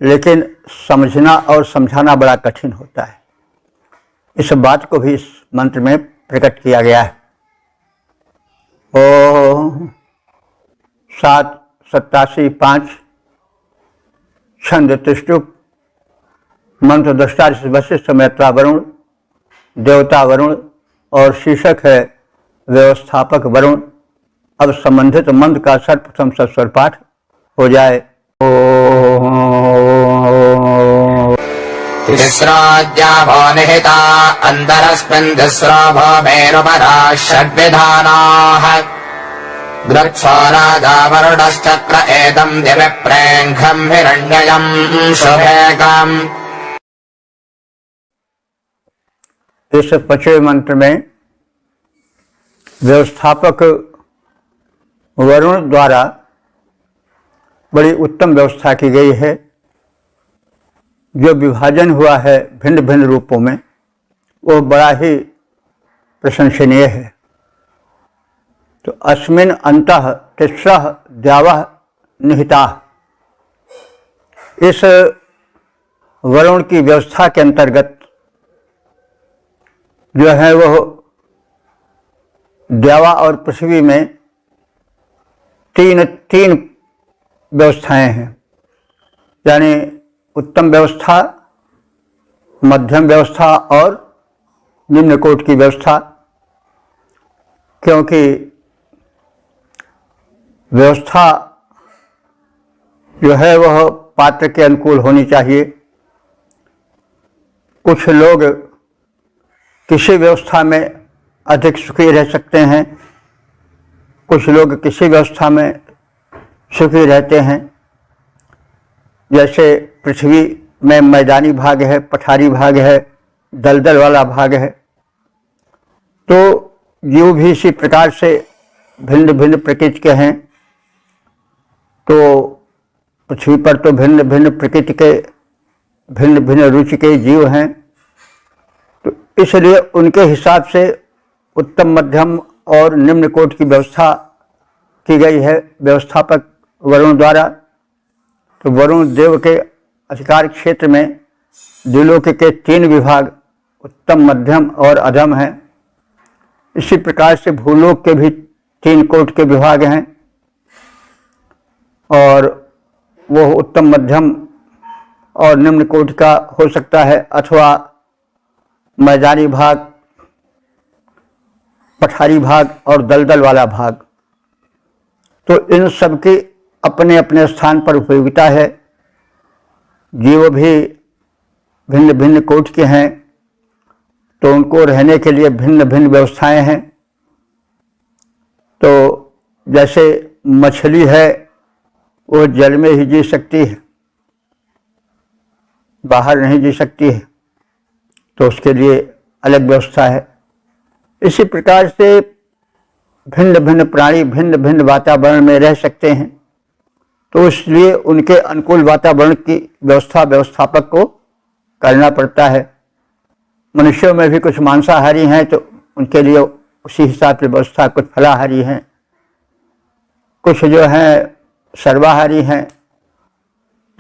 लेकिन समझना और समझाना बड़ा कठिन होता है। इस बात को भी इस मंत्र में प्रकट किया गया है। ओम 7, 87, 5 छंद त्रिष्टुप। मंत्र दृष्टा वशिष्ठ मैत्रा वरुण, देवता वरुण, और शीर्षक है व्यवस्थापक वरुण। अब संबंधित मंत्र का सर्वप्रथम सस्वर पाठ हो जाए। तिस्राज्ञाभो निहिता अन्तरस्मिन् तिस्रो भूमेरुपराः षड्विधानाः गृच्छो राजा वरुणश्चक्र एतम् दिवि प्रेङ्खम् हिरण्ययम् शुभेकम्। इस 5वें मंत्र में व्यवस्थापक वरुण द्वारा बड़ी उत्तम व्यवस्था की गई है। जो विभाजन हुआ है भिन्न भिन्न रूपों में, वो बड़ा ही प्रशंसनीय है। तो अस्मिन् अंतः तिस्रः द्यावः निहिताः, इस वरुण की व्यवस्था के अंतर्गत जो है वह द्यावा और पृथ्वी में तीन व्यवस्थाएं हैं, यानी उत्तम व्यवस्था, मध्यम व्यवस्था और निम्न कोटि की व्यवस्था। क्योंकि व्यवस्था जो है वह पात्र के अनुकूल होनी चाहिए। कुछ लोग किसी व्यवस्था में अधिक सुखी रह सकते हैं, कुछ लोग किसी व्यवस्था में सुखी रहते हैं। जैसे पृथ्वी में मैदानी भाग है, पठारी भाग है, दलदल वाला भाग है, तो जीव भी इसी प्रकार से भिन्न भिन्न प्रकृति के हैं। तो पृथ्वी पर तो भिन्न भिन्न प्रकृति के, भिन्न भिन्न रुचि के जीव हैं, तो इसलिए उनके हिसाब से उत्तम, मध्यम और निम्न कोटि की व्यवस्था की गई है व्यवस्थापक वरुण द्वारा। तो वरुण देव के अधिकार क्षेत्र में द्विलोक के 3 विभाग उत्तम, मध्यम और अधम हैं। इसी प्रकार से भूलोक के भी 3 कोट के विभाग हैं और वो उत्तम, मध्यम और निम्न कोट का हो सकता है, अथवा मैदानी भाग, पठारी भाग और दलदल वाला भाग। तो इन सब की अपने अपने स्थान पर उपयोगिता है। जीव भी भिन्न भिन्न कोट के हैं, तो उनको रहने के लिए भिन्न भिन्न व्यवस्थाएं हैं। तो जैसे मछली है वो जल में ही जी सकती है, बाहर नहीं जी सकती है, तो उसके लिए अलग व्यवस्था है। इसी प्रकार से भिन्न भिन्न प्राणी भिन्न भिन्न वातावरण में रह सकते हैं, तो इसलिए उनके अनुकूल वातावरण की व्यवस्था व्यवस्थापक को करना पड़ता है। मनुष्यों में भी कुछ मांसाहारी हैं, तो उनके लिए उसी हिसाब से व्यवस्था, कुछ फलाहारी हैं, कुछ जो हैं सर्वाहारी हैं।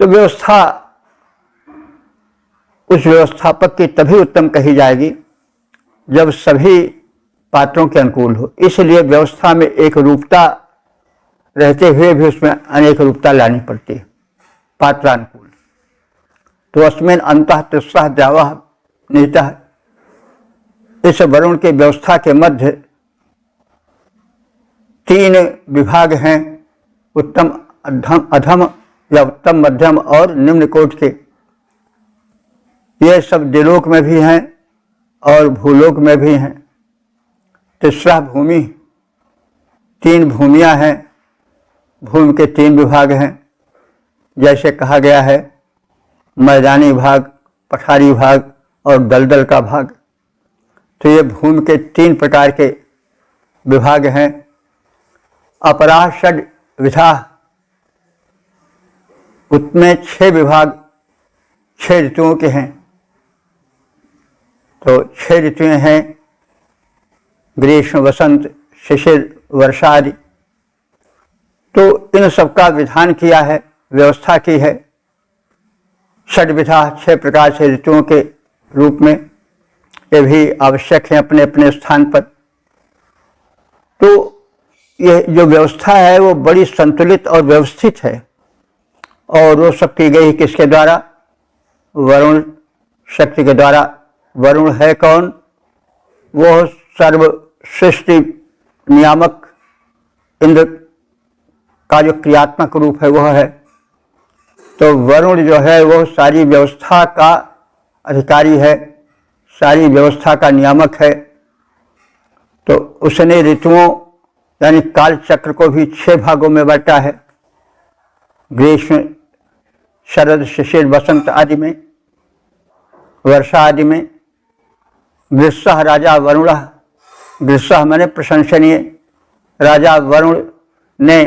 तो व्यवस्था उस व्यवस्थापक की तभी उत्तम कही जाएगी जब सभी पात्रों के अनुकूल हो। इसलिए व्यवस्था में एक रूपता रहते हुए भी उसमें अनेक रूपता लानी पड़ती है, पात्रानुकूल। तो अस्मिन् अंतः तिस्रः द्यावः निहितः, इस वरुण के व्यवस्था के मध्य 3 विभाग हैं, उत्तम, अधम या उत्तम, मध्यम और निम्न कोट के। ये सब द्विलोक में भी हैं और भूलोक में भी हैं। तिस्रः भूमि, 3 भूमियां हैं, भूमि के 3 विभाग हैं। जैसे कहा गया है मैदानी भाग, पठारी भाग और दलदल का भाग। तो ये भूमि के 3 प्रकार के विभाग हैं। अपरा षड विधा, उसमें 6 विभाग 6 ऋतुओं के हैं। तो 6 ऋतुएं हैं, ग्रीष्म, वसंत, शिशिर, वर्षा आदि। तो इन सबका विधान किया है, व्यवस्था की है। षड विधा 6 प्रकार से ऋतुओं के रूप में, ये भी आवश्यक है अपने अपने स्थान पर। तो ये जो व्यवस्था है वो बड़ी संतुलित और व्यवस्थित है, और वो सब की गई किसके द्वारा? वरुण शक्ति के द्वारा। वरुण है कौन? वो सर्व सृष्टि नियामक इंद्र का जो क्रियात्मक रूप है वह है। तो वरुण जो है वो सारी व्यवस्था का अधिकारी है, सारी व्यवस्था का नियामक है। तो उसने ऋतुओं यानी काल चक्र को भी 6 भागों में बांटा है, ग्रीष्म, शरद, शिशिर, वसंत आदि में, वर्षा आदि में। ग्रीष्म राजा वरुण, ग्रीष्म माने प्रशंसनीय, राजा वरुण ने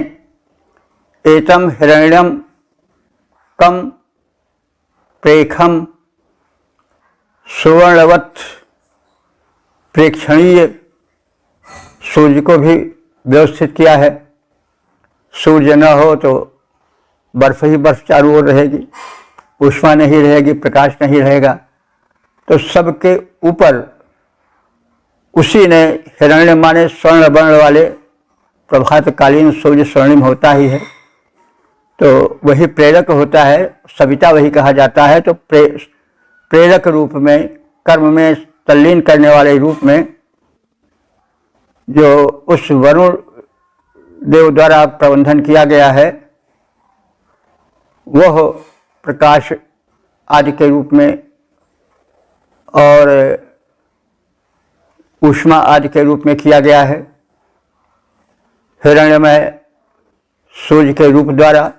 एतम हिरण्यम कम प्रेखम सुवर्णवत प्रेक्षणीय सूर्य को भी व्यवस्थित किया है। सूर्य न हो तो बर्फ ही बर्फ चारों ओर रहेगी, ऊष्मा नहीं रहेगी, प्रकाश नहीं रहेगा। तो सबके ऊपर उसी ने हिरण्य माने स्वर्ण वर्ण वाले प्रभातकालीन सूर्य स्वर्णिम होता ही है, तो वही प्रेरक होता है, सविता वही कहा जाता है। तो प्रेरक रूप में, कर्म में तल्लीन करने वाले रूप में जो उस वरुण देव द्वारा प्रबंधन किया गया है, वह प्रकाश आदि के रूप में और ऊष्मा आदि के रूप में किया गया है। हिरण्यमय सूर्य के रूप द्वारा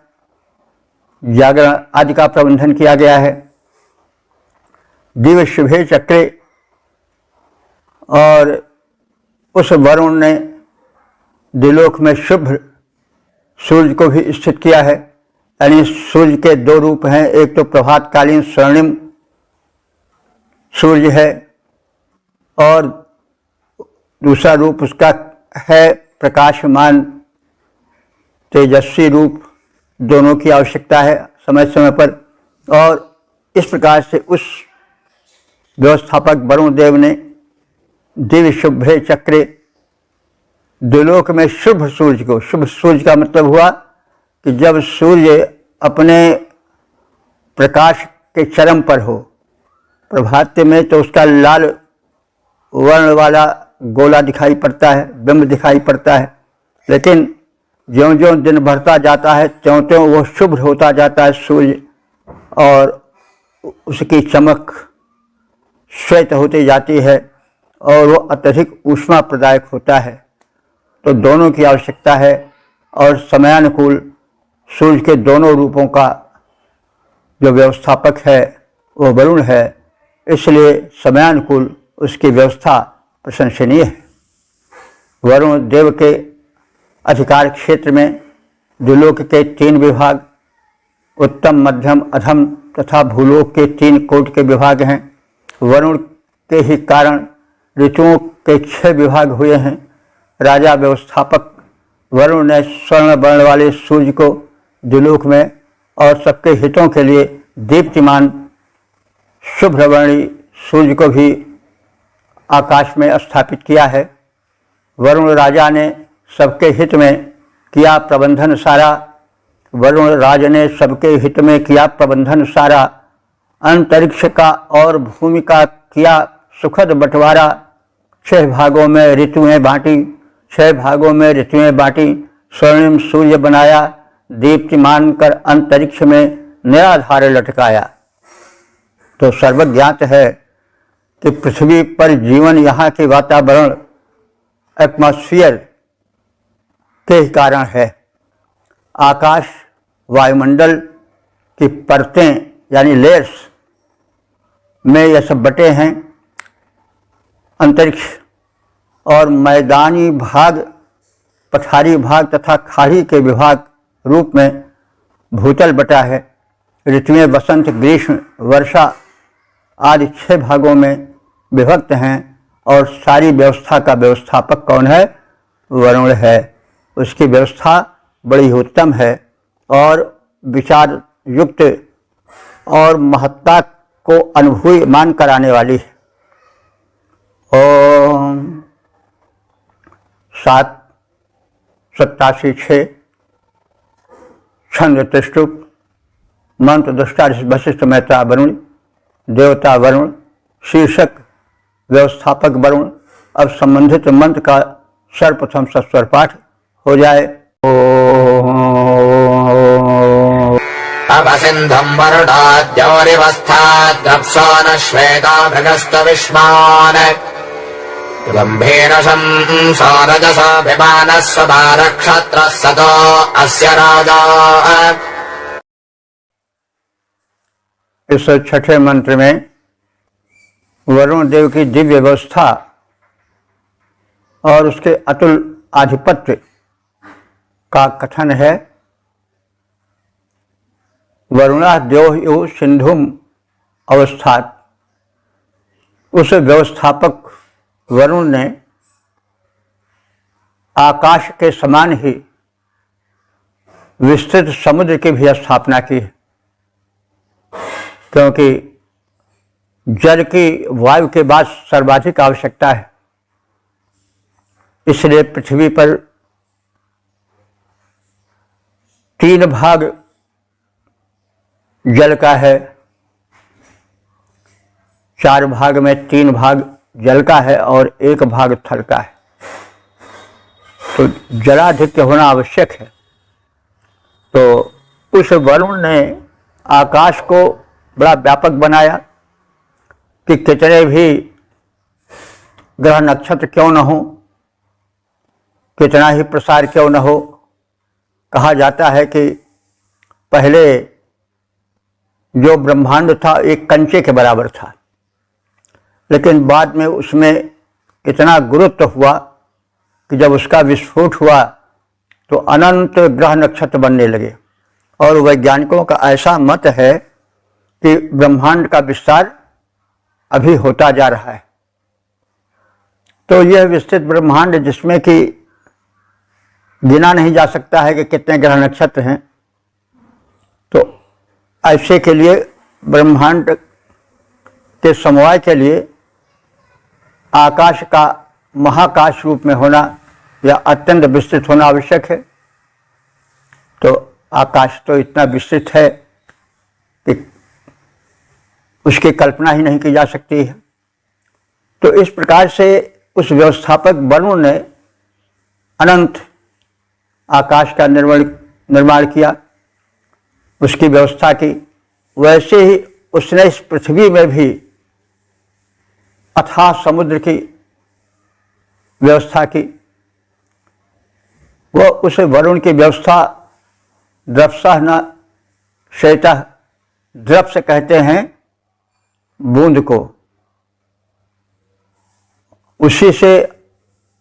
जागरण आदि का प्रबंधन किया गया है। दिव्य शुभे चक्रे, और उस वरुण ने द्विलोक में शुभ सूर्य को भी स्थित किया है। यानी सूर्य के 2 रूप हैं, एक तो प्रभातकालीन स्वर्णिम सूर्य है और दूसरा रूप उसका है प्रकाशमान तेजस्वी रूप। दोनों की आवश्यकता है, समय समय पर। और इस प्रकार से उस व्यवस्थापक वरुण देव ने दिव्य शुभे चक्रे द्विलोक में शुभ सूर्य को, शुभ सूर्य का मतलब हुआ कि जब सूर्य अपने प्रकाश के चरम पर हो प्रभात में, तो उसका लाल वर्ण वाला गोला दिखाई पड़ता है, बिंब दिखाई पड़ता है। लेकिन ज्यों ज्यों दिन बढ़ता जाता है त्यों त्यों वो शुभ्र होता जाता है सूर्य, और उसकी चमक श्वेत होती जाती है और वो अत्यधिक ऊष्मा प्रदायक होता है। तो दोनों की आवश्यकता है और समयानुकूल सूर्य के दोनों रूपों का जो व्यवस्थापक है वो वरुण है, इसलिए समयानुकूल उसकी व्यवस्था प्रशंसनीय है। वरुण देव के अधिकार क्षेत्र में द्विलोक के 3 विभाग, उत्तम मध्यम अधम तथा भूलोक के 3 कोट के विभाग हैं। वरुण के ही कारण ऋतुओं के 6 विभाग हुए हैं। राजा व्यवस्थापक वरुण ने स्वर्ण वर्ण वाले सूर्य को द्विलोक में और सबके हितों के लिए दीप्तिमान शुभ्रवर्णी सूर्य को भी आकाश में स्थापित किया है। वरुण राजा ने सबके हित में किया प्रबंधन सारा, वरुण राज ने सबके हित में किया प्रबंधन सारा। अंतरिक्ष का और भूमि का किया सुखद बंटवारा। 6 भागों में ऋतुएं बांटी, 6 भागों में ऋतुएं बांटी। स्वर्णिम सूर्य बनाया, दीप्तिमान कर अंतरिक्ष में निराधार लटकाया। तो सर्वज्ञात है कि पृथ्वी पर जीवन, यहाँ के वातावरण एटमॉस्फियर के कारण है। आकाश वायुमंडल की परतें यानी लेयर्स में यह सब बटे हैं। अंतरिक्ष और मैदानी भाग, पठारी भाग तथा खाड़ी के विभाग रूप में भूतल बटा है। ऋतुएं वसंत ग्रीष्म वर्षा आदि 6 भागों में विभक्त हैं और सारी व्यवस्था का व्यवस्थापक कौन है? वरुण है। उसकी व्यवस्था बड़ी उत्तम है और विचार युक्त और महत्ता को अनुभूयमान कराने वाली है। ओम 7 87 6 छंद त्रिष्टुप मंत्र दृष्टा वशिष्ठ मैत्रा वरुण देवता वरुण शीर्षक व्यवस्थापक वरुण। अब संबंधित मंत्र का सर्वप्रथम सस्वर पाठ हो जाए। अपसिन्धं वरुणाद्यौरिवस्थाद्रप्सो न श्वेता भृगस्तु विष्मान् गम्भीर शंसो रजसो विमानः स्वभारक्षत्रः सतो अस्य राजा। इस 6ठे मंत्र में वरुण देव की दिव्य व्यवस्था और उसके अतुल आधिपत्य का कथन है। वरुणा द्योः सिंधुम अवस्थात। उस व्यवस्थापक वरुण ने आकाश के समान ही विस्तृत समुद्र की भी स्थापना की है, क्योंकि जल की वायु के बाद सर्वाधिक आवश्यकता है। इसलिए पृथ्वी पर 3 भाग जल का है, 4 भाग में 3 भाग जल का है और 1 भाग थल का है। तो जलाधिक्य होना आवश्यक है। तो उस वरुण ने आकाश को बड़ा व्यापक बनाया कि कितने भी ग्रह नक्षत्र क्यों न हो, कितना ही प्रसार क्यों न हो। कहा जाता है कि पहले जो ब्रह्मांड था एक कंचे के बराबर था, लेकिन बाद में उसमें इतना गुरुत्व हुआ कि जब उसका विस्फोट हुआ तो अनंत ग्रह नक्षत्र बनने लगे। और वैज्ञानिकों का ऐसा मत है कि ब्रह्मांड का विस्तार अभी होता जा रहा है। तो यह विस्तृत ब्रह्मांड जिसमें कि गिना नहीं जा सकता है कि कितने ग्रह नक्षत्र हैं, तो ऐसे के लिए ब्रह्मांड के समवाय के लिए आकाश का महाकाश रूप में होना या अत्यंत विस्तृत होना आवश्यक है। तो आकाश तो इतना विस्तृत है कि उसकी कल्पना ही नहीं की जा सकती है। तो इस प्रकार से उस व्यवस्थापक वरुण ने अनंत आकाश का निर्माण किया, उसकी व्यवस्था की। वैसे ही उसने इस पृथ्वी में भी अथाह समुद्र की व्यवस्था की। वो उस वरुण की व्यवस्था द्रवसः न शैतः, द्रव से कहते हैं बूंद को, उसी से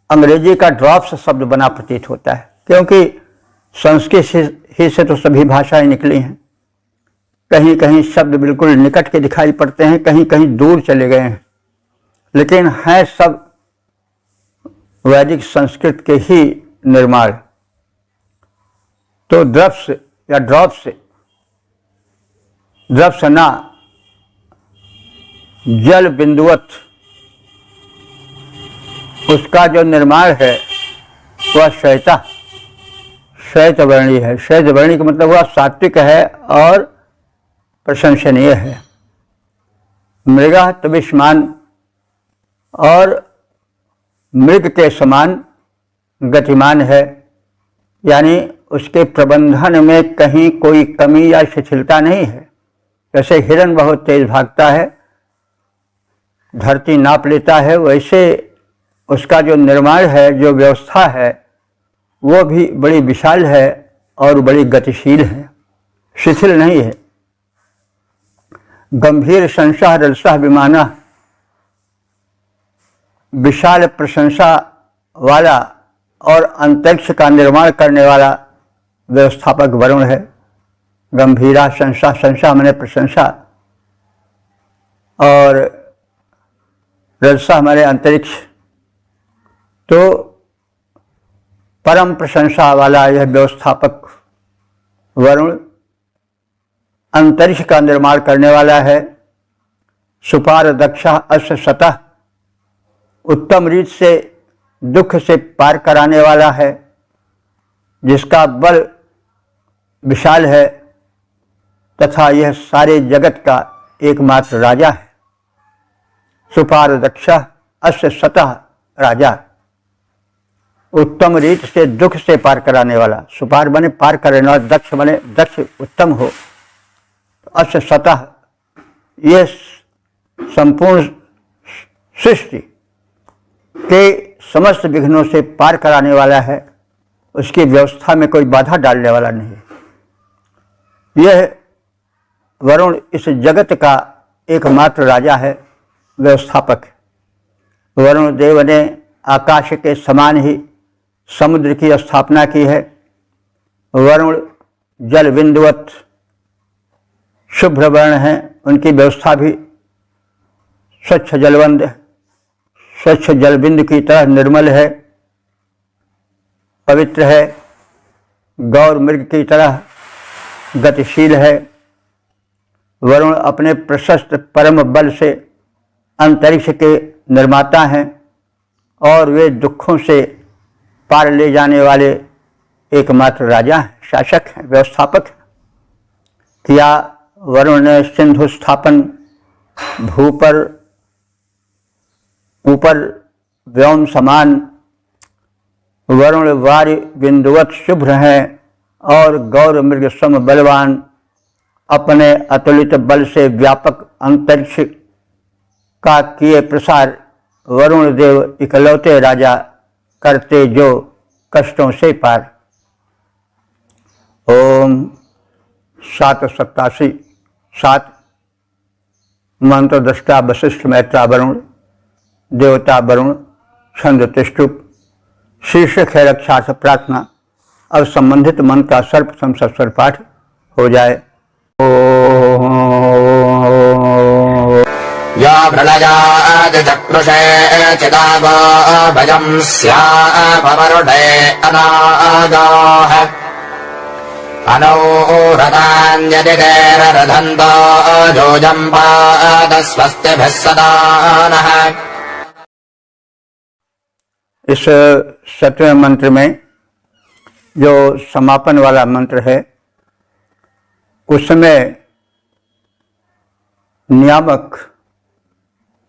अंग्रेजी का ड्रॉप्स शब्द बना प्रतीत होता है, क्योंकि संस्कृत ही से तो सभी भाषाएं निकली हैं। कहीं कहीं शब्द बिल्कुल निकट के दिखाई पड़ते हैं, कहीं कहीं दूर चले गए हैं, लेकिन हैं सब वैदिक संस्कृत के ही निर्माण। तो द्रव्स या ड्रॉप्स, द्रव्सना जल बिंदुवत, उसका जो निर्माण है वह श्वेता श्वेत वर्णी है। श्वेत वर्णी का मतलब वह सात्विक है और प्रशंसनीय है। मृगः तविष्मान, और मृग के समान गतिमान है, यानी उसके प्रबंधन में कहीं कोई कमी या शिथिलता नहीं है। जैसे हिरण बहुत तेज भागता है, धरती नाप लेता है, वैसे उसका जो निर्माण है, जो व्यवस्था है, वो भी बड़ी विशाल है और बड़ी गतिशील है, शिथिल नहीं है। गंभीर संशा रलसा विमाना, विशाल प्रशंसा वाला और अंतरिक्ष का निर्माण करने वाला व्यवस्थापक वरुण है। गंभीरा संशा, संशा माने प्रशंसा, और रलसा माने अंतरिक्ष। तो परम प्रशंसा वाला यह व्यवस्थापक वरुण अंतरिक्ष का निर्माण करने वाला है। सुपार दक्षा अश्व सतह, उत्तम रीत से दुख से पार कराने वाला है, जिसका बल विशाल है तथा यह सारे जगत का एकमात्र राजा है। सुपार दक्षा अश्व सतह राजा, उत्तम रीत से दुख से पार कराने वाला। सुपार बने पार करने वाला, दक्ष बने दक्ष उत्तम हो। अश्व सतह, यह संपूर्ण सृष्टि के समस्त विघ्नों से पार कराने वाला है, उसकी व्यवस्था में कोई बाधा डालने वाला नहीं। यह वरुण इस जगत का एकमात्र राजा है, व्यवस्थापक है। वरुण देव ने आकाश के समान ही समुद्र की स्थापना की है। वरुण जल बिंदुवत शुभ्र वर्ण हैं, उनकी व्यवस्था भी स्वच्छ जलबंद, स्वच्छ जलबिंदु की तरह निर्मल है, पवित्र है। गौर मृग की तरह गतिशील है। वरुण अपने प्रशस्त परम बल से अंतरिक्ष के निर्माता हैं और वे दुखों से पार ले जाने वाले एकमात्र राजा हैं, शासक हैं, व्यवस्थापक हैं। किया वरुण ने सिंधु स्थापन, भूपर ऊपर व्योम समान। वरुण वार्य बिंदुवत शुभ्र हैं और गौर मृग सम बलवान, अपने अतुलित बल से व्यापक अंतरिक्ष का किए प्रसार वरुण देव इकलौते राजा, करते जो कष्टों से पार। ओम 787 7 मंत्र दृष्टा वशिष्ठ मैत्रा वरुण, देवता वरुण, छंद तिष्टुप, शीर्षक है रक्षार्थ प्रार्थना। अब संबंधित मंत्र का सर्वप्रथम सस्वर पाठ हो जाए। या प्रलयाद चक्रुषे चिदागो भजं स्यापवरुणे अनागाः अनौरतान्यदितेररधन्तो जोजम्पाद स्वस्तिभिः सदा नः। इस 7वें मंत्र में जो समापन वाला मंत्र है, उसमें नियामक,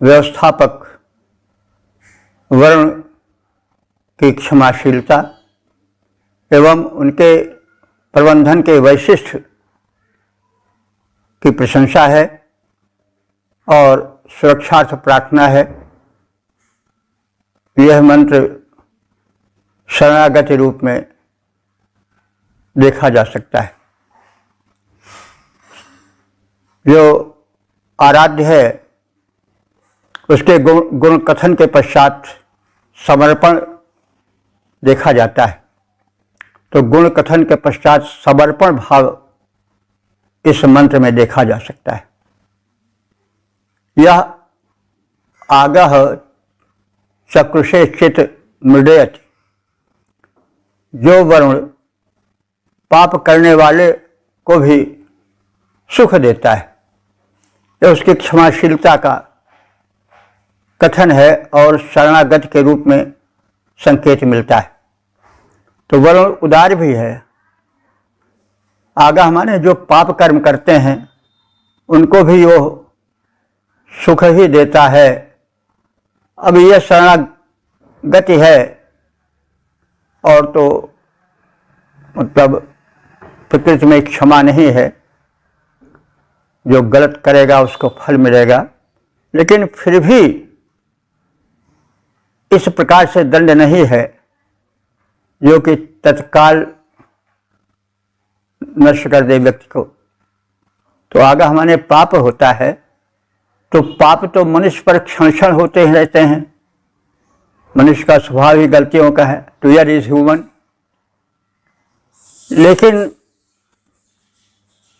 व्यवस्थापक, वर्ण की क्षमाशीलता एवं उनके प्रबंधन के वैशिष्ट की प्रशंसा है और सुरक्षार्थ प्रार्थना है। यह मंत्र शरणागति रूप में देखा जा सकता है। जो आराध्य है उसके गुण कथन के पश्चात समर्पण देखा जाता है, तो गुण कथन के पश्चात समर्पण भाव इस मंत्र में देखा जा सकता है। यह आगह चकृषे चित मृडयति, जो वरुण पाप करने वाले को भी सुख देता है, यह उसकी क्षमाशीलता का कथन है और शरणागत के रूप में संकेत मिलता है। तो वरुण उदार भी है। आगाह माने जो पाप कर्म करते हैं उनको भी वो सुख ही देता है। अब यह शरणागति है और तो मतलब प्रकृति में क्षमा नहीं है, जो गलत करेगा उसको फल मिलेगा, लेकिन फिर भी इस प्रकार से दंड नहीं है जो कि तत्काल नष्ट कर दे व्यक्ति को। तो आगा हमारे पाप होता है, तो पाप तो मनुष्य पर क्षण क्षण होते ही रहते हैं। मनुष्य का स्वभाव ही गलतियों का है, टू यर इज ह्यूमन। लेकिन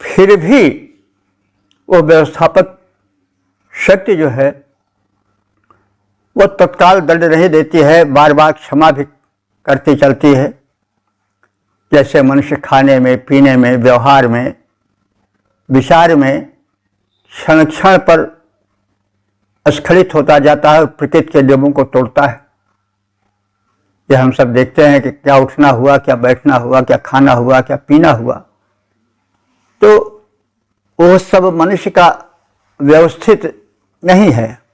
फिर भी वो व्यवस्थापक शक्ति जो है वो तत्काल दंड नहीं देती है, बार बार क्षमा भी करती चलती है। जैसे मनुष्य खाने में, पीने में, व्यवहार में, विचार में क्षण क्षण पर स्खलित होता जाता है और प्रकृति के नियमों को तोड़ता है। यह हम सब देखते हैं कि क्या उठना हुआ, क्या बैठना हुआ, क्या खाना हुआ, क्या पीना हुआ। तो वो सब मनुष्य का व्यवस्थित नहीं है।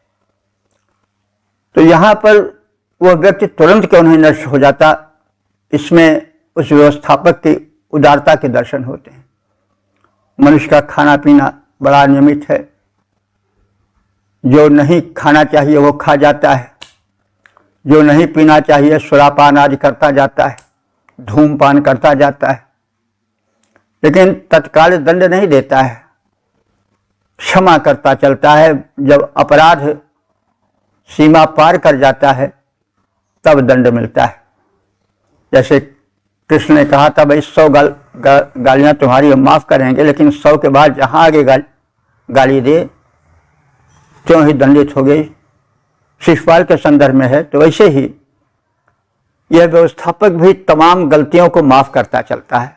तो यहाँ पर वह व्यक्ति तुरंत क्यों नहीं नष्ट हो जाता, इसमें उस व्यवस्थापक की उदारता के दर्शन होते हैं। मनुष्य का खाना पीना बड़ा नियमित है, जो नहीं खाना चाहिए वो खा जाता है, जो नहीं पीना चाहिए सुरापान आदि करता जाता है, धूमपान करता जाता है, लेकिन तत्काल दंड नहीं देता है, क्षमा करता चलता है। जब अपराध सीमा पार कर जाता है तब दंड मिलता है। जैसे कृष्ण ने कहा था, भाई 100 गालियां तुम्हारी हम माफ करेंगे, लेकिन 100 के बाद जहां आगे गाली दे त्यों ही दंडित हो गई। शिशुपाल के संदर्भ में है। तो वैसे ही यह व्यवस्थापक भी तमाम गलतियों को माफ करता चलता है।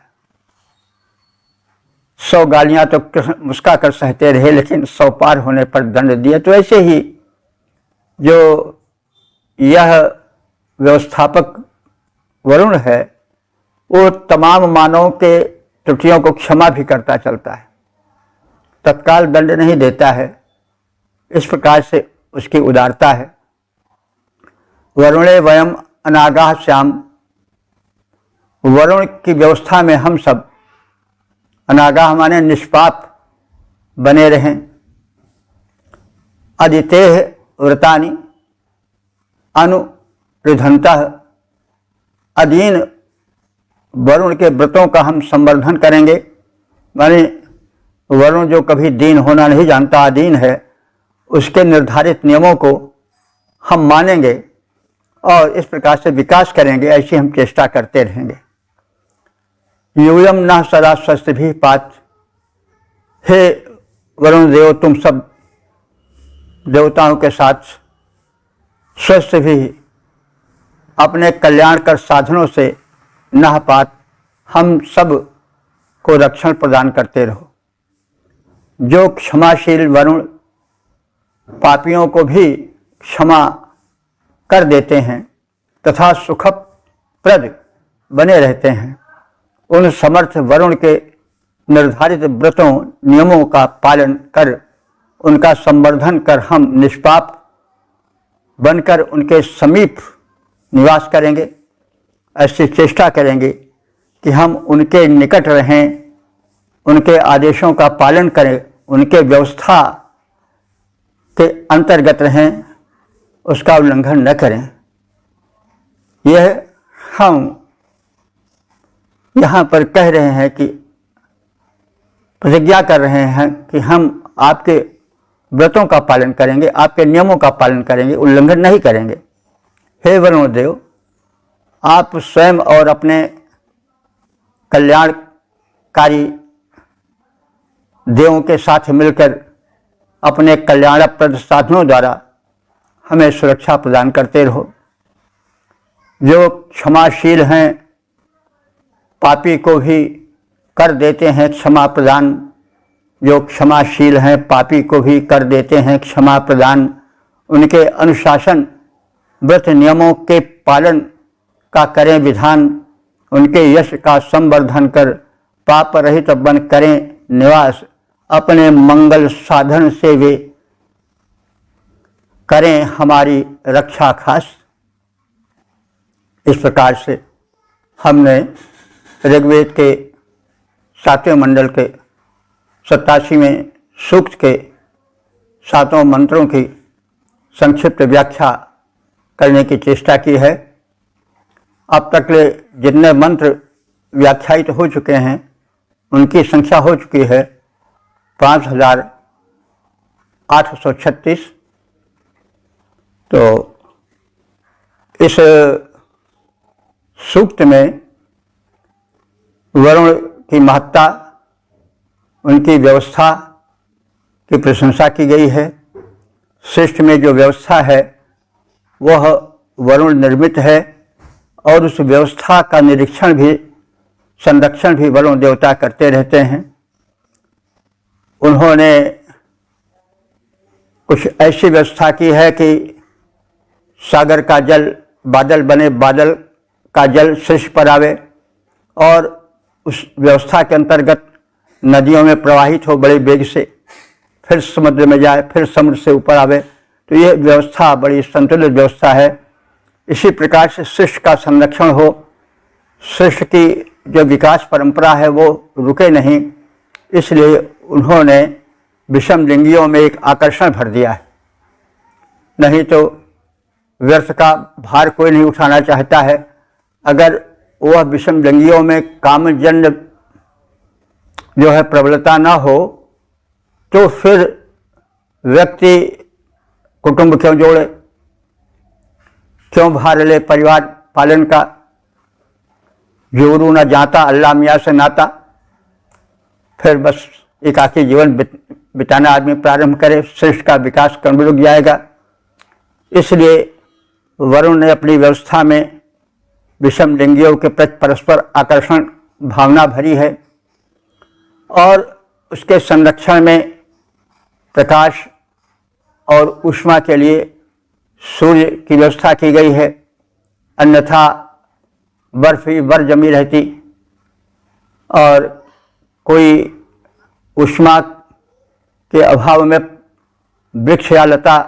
100 गालियां तो कृष्ण मुस्का कर सहते रहे, लेकिन 100 पार होने पर दंड दिए। तो ऐसे ही जो यह व्यवस्थापक वरुण है वो तमाम मानवों के त्रुटियों को क्षमा भी करता चलता है, तत्काल दंड नहीं देता है। इस प्रकार से उसकी उदारता है। वरुणे वयम अनागाह श्याम, वरुण की व्यवस्था में हम सब अनागाह माने निष्पाप बने रहें। अदितेह व्रतानि अनुरिधंतः, अधीन वरुण के व्रतों का हम संवर्धन करेंगे। माने वरुण जो कभी दीन होना नहीं जानता, अधीन है, उसके निर्धारित नियमों को हम मानेंगे और इस प्रकार से विकास करेंगे। ऐसी हम चेष्टा करते रहेंगे। यूयम न सदा स्वस्थ भी पात, हे वरुण देव तुम सब देवताओं के साथ स्वस्थ भी अपने कल्याणकर साधनों से नह पात, हम सब को रक्षण प्रदान करते रहो। जो क्षमाशील वरुण पापियों को भी क्षमा कर देते हैं तथा सुखप्रद बने रहते हैं, उन समर्थ वरुण के निर्धारित व्रतों नियमों का पालन कर उनका संवर्धन कर हम निष्पाप बनकर उनके समीप निवास करेंगे। ऐसी चेष्टा करेंगे कि हम उनके निकट रहें, उनके आदेशों का पालन करें, उनके व्यवस्था के अंतर्गत रहें, उसका उल्लंघन न करें। यह हम यहाँ पर कह रहे हैं कि प्रतिज्ञा कर रहे हैं कि हम आपके व्रतों का पालन करेंगे, आपके नियमों का पालन करेंगे, उल्लंघन नहीं करेंगे। हे वरुण देव, आप स्वयं और अपने कल्याणकारी देवों के साथ मिलकर अपने कल्याणप्रद साधनों द्वारा हमें सुरक्षा प्रदान करते रहो। जो क्षमाशील हैं, पापी को भी कर देते हैं क्षमा प्रदान। जो क्षमाशील हैं, पापी को भी कर देते हैं क्षमा प्रदान। उनके अनुशासन व्रत नियमों के पालन का करें विधान। उनके यश का संवर्धन कर पाप रहित बन करें निवास। अपने मंगल साधन से वे करें हमारी रक्षा खास। इस प्रकार से हमने ऋग्वेद के 7वें मंडल के 87वें सूक्त के 7 मंत्रों की संक्षिप्त व्याख्या करने की चेष्टा की है। अब तक जितने मंत्र व्याख्यायित हो चुके हैं उनकी संख्या हो चुकी है 5836। तो इस सूक्त में वरुण की महत्ता, उनकी व्यवस्था की प्रशंसा की गई है। सृष्टि में जो व्यवस्था है वह वरुण निर्मित है और उस व्यवस्था का निरीक्षण भी, संरक्षण भी वरुण देवता करते रहते हैं। उन्होंने कुछ ऐसी व्यवस्था की है कि सागर का जल बादल बने, बादल का जल सृष्टि पर आवे और उस व्यवस्था के अंतर्गत नदियों में प्रवाहित हो बड़े वेग से, फिर समुद्र में जाए, फिर समुद्र से ऊपर आवे। तो ये व्यवस्था बड़ी संतुलित व्यवस्था है। इसी प्रकार से सृष्टि का संरक्षण हो, सृष्टि की जो विकास परंपरा है वो रुके नहीं, इसलिए उन्होंने विषम लिंगियों में एक आकर्षण भर दिया है। नहीं तो व्यर्थ का भार कोई नहीं उठाना चाहता है। अगर वह विषम लिंगियों में कामजन्य जो है प्रबलता ना हो तो फिर व्यक्ति कुटुंब क्यों जोड़े, क्यों भार ले परिवार पालन का। जोरू न जाता अल्लाह मियाँ से नाता, फिर बस एकाकी जीवन बिताना आदमी प्रारंभ करे, सृष्टि का विकास कम रुक जाएगा। इसलिए वरुण ने अपनी व्यवस्था में विषम लिंगियों के प्रति परस्पर आकर्षण भावना भरी है और उसके संरक्षण में प्रकाश और ऊष्मा के लिए सूर्य की व्यवस्था की गई है। अन्यथा बर्फ ही बर्फ जमी रहती और कोई ऊष्मा के अभाव में वृक्ष या लता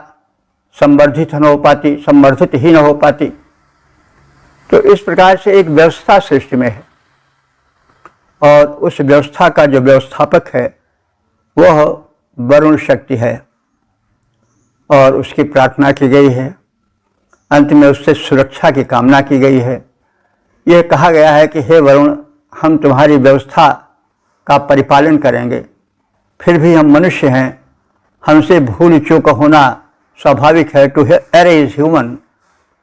संवर्धित न हो पाती, संवर्धित ही न हो पाती। तो इस प्रकार से एक व्यवस्था सृष्टि में है और उस व्यवस्था का जो व्यवस्थापक है वह वरुण शक्ति है और उसकी प्रार्थना की गई है। अंत में उससे सुरक्षा की कामना की गई है। यह कहा गया है कि हे वरुण, हम तुम्हारी व्यवस्था का परिपालन करेंगे, फिर भी हम मनुष्य हैं, हमसे भूल चूक होना स्वाभाविक है। टू एरर इज ह्यूमन,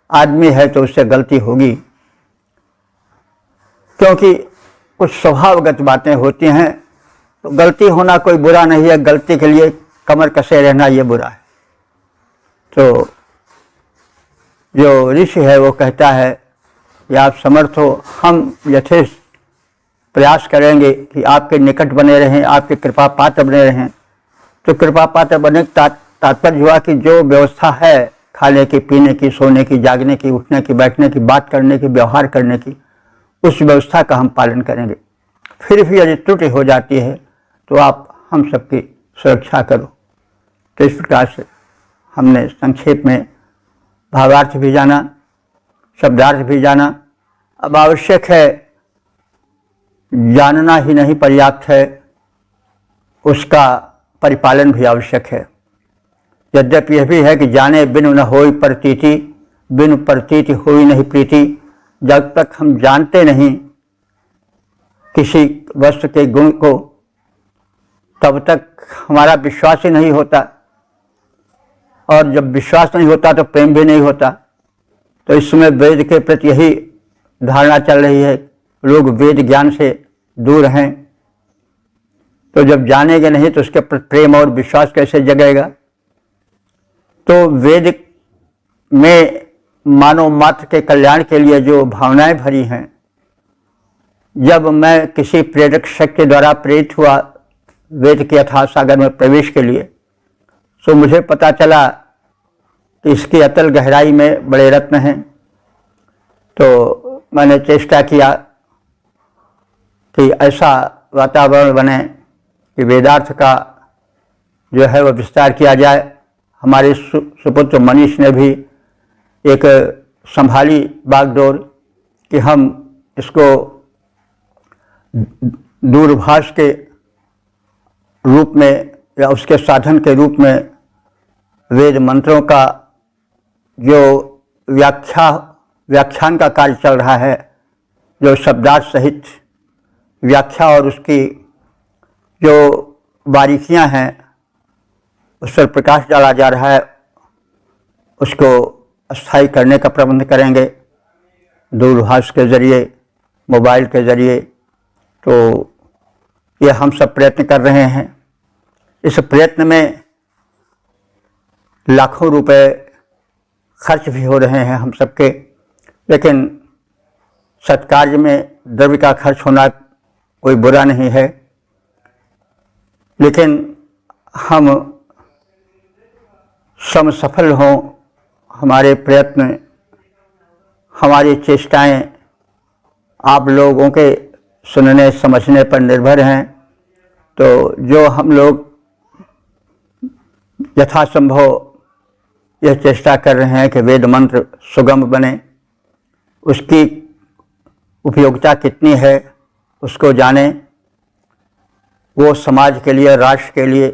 आदमी है तो उससे गलती होगी, क्योंकि कुछ स्वभावगत बातें होती हैं। तो गलती होना कोई बुरा नहीं है, गलती के लिए कमर कसे रहना ये बुरा है। तो जो ऋषि है वो कहता है कि आप समर्थ हो, हम यथेष्ट प्रयास करेंगे कि आपके निकट बने रहें, आपके कृपा पात्र बने रहें। तो कृपा पात्र बनने का तात्पर्य हुआ कि जो व्यवस्था है खाने की, पीने की, सोने की, जागने की, उठने की, बैठने की, बात करने की, व्यवहार करने की, उस व्यवस्था का हम पालन करेंगे। फिर भी यदि त्रुटि हो जाती है तो आप हम सबकी सुरक्षा करो। तो इस प्रकार से हमने संक्षेप में भावार्थ भी जाना, शब्दार्थ भी जाना। अब आवश्यक है, जानना ही नहीं पर्याप्त है, उसका परिपालन भी आवश्यक है। यद्यपि यह भी है कि जाने बिनु न होई प्रतीति, बिनु प्रतीति होई नहीं प्रीति। जब तक हम जानते नहीं किसी वस्तु के गुण को, तब तक हमारा विश्वास ही नहीं होता, और जब विश्वास नहीं होता तो प्रेम भी नहीं होता। तो इस समय वेद के प्रति यही धारणा चल रही है, लोग वेद ज्ञान से दूर हैं। तो जब जानेंगे नहीं तो उसके प्रति प्रेम और विश्वास कैसे जगेगा। तो वेद में मानव मात्र के कल्याण के लिए जो भावनाएं भरी हैं, जब मैं किसी प्रेरक शक्ति द्वारा प्रेरित हुआ वेद के अथाह सागर में प्रवेश के लिए, तो मुझे पता चला कि इसकी अतल गहराई में बड़े रत्न हैं। तो मैंने चेष्टा किया कि ऐसा वातावरण बने कि वेदार्थ का जो है वह विस्तार किया जाए। हमारे सुपुत्र मनीष ने भी एक संभाली बागडोर कि हम इसको दूरभाष के रूप में या उसके साधन के रूप में वेद मंत्रों का जो व्याख्यान का कार्य चल रहा है, जो शब्दार्थ सहित व्याख्या और उसकी जो बारीकियां हैं उस पर प्रकाश डाला जा रहा है, उसको अस्थायी करने का प्रबंध करेंगे दूरभाष के जरिए, मोबाइल के जरिए। तो ये हम सब प्रयत्न कर रहे हैं। इस प्रयत्न में लाखों रुपए खर्च भी हो रहे हैं हम सबके, लेकिन सत्कार्य में द्रव्य का खर्च होना कोई बुरा नहीं है। लेकिन हम सम सफल हों, हमारे प्रयत्न, हमारी चेष्टाएं आप लोगों के सुनने समझने पर निर्भर हैं। तो जो हम लोग यथासंभव यह चेष्टा कर रहे हैं कि वेद मंत्र सुगम बने, उसकी उपयोगिता कितनी है उसको जानें, वो समाज के लिए, राष्ट्र के लिए,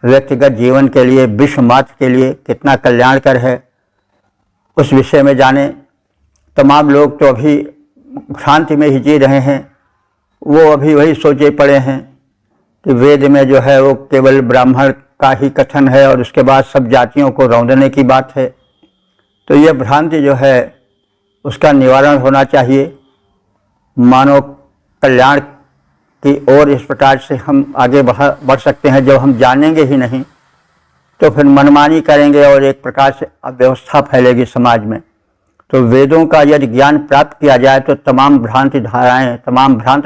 व्यक्तिगत जीवन के लिए, विश्व मात्र के लिए कितना कल्याणकर है, उस विषय में जानें। तमाम लोग तो अभी भ्रांति में ही जी रहे हैं, वो अभी वही सोचे पड़े हैं कि वेद में जो है वो केवल ब्राह्मण का ही कथन है और उसके बाद सब जातियों को रौंदने की बात है। तो यह भ्रांति जो है उसका निवारण होना चाहिए। मानव कल्याण की ओर इस प्रकार से हम आगे बढ़ सकते हैं। जब हम जानेंगे ही नहीं तो फिर मनमानी करेंगे और एक प्रकार से अव्यवस्था फैलेगी समाज में। तो वेदों का यदि ज्ञान प्राप्त किया जाए तो तमाम भ्रांत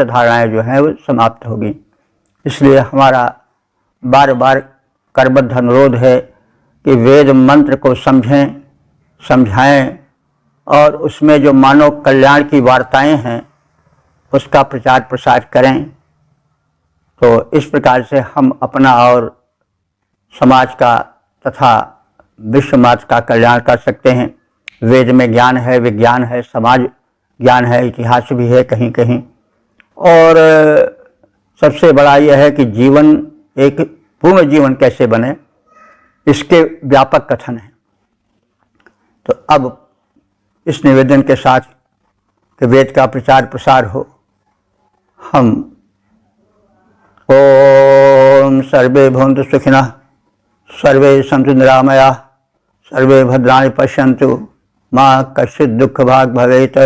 धारणाएं जो हैं वो समाप्त होगी। इसलिए हमारा बार बार करबद्ध अनुरोध है कि वेद मंत्र को समझें, समझाएं और उसमें जो मानव कल्याण की वार्ताएं हैं उसका प्रचार प्रसार करें। तो इस प्रकार से हम अपना और समाज का तथा विश्व मात्र का कल्याण कर सकते हैं। वेद में ज्ञान है, विज्ञान है, समाज ज्ञान है, इतिहास भी है कहीं कहीं। और सबसे बड़ा यह है कि जीवन, एक पूर्ण जीवन कैसे बने, इसके व्यापक कथन है। तो अब इस निवेदन के साथ कि वेद का प्रचार प्रसार हो, हम ओम सर्वे भवन्तु सुखिनः, सर्वे सन्तु निरामयाः, सर्वे भद्राणि पश्यन्तु, मा कश्चित् दुःखभाग् भवेत्।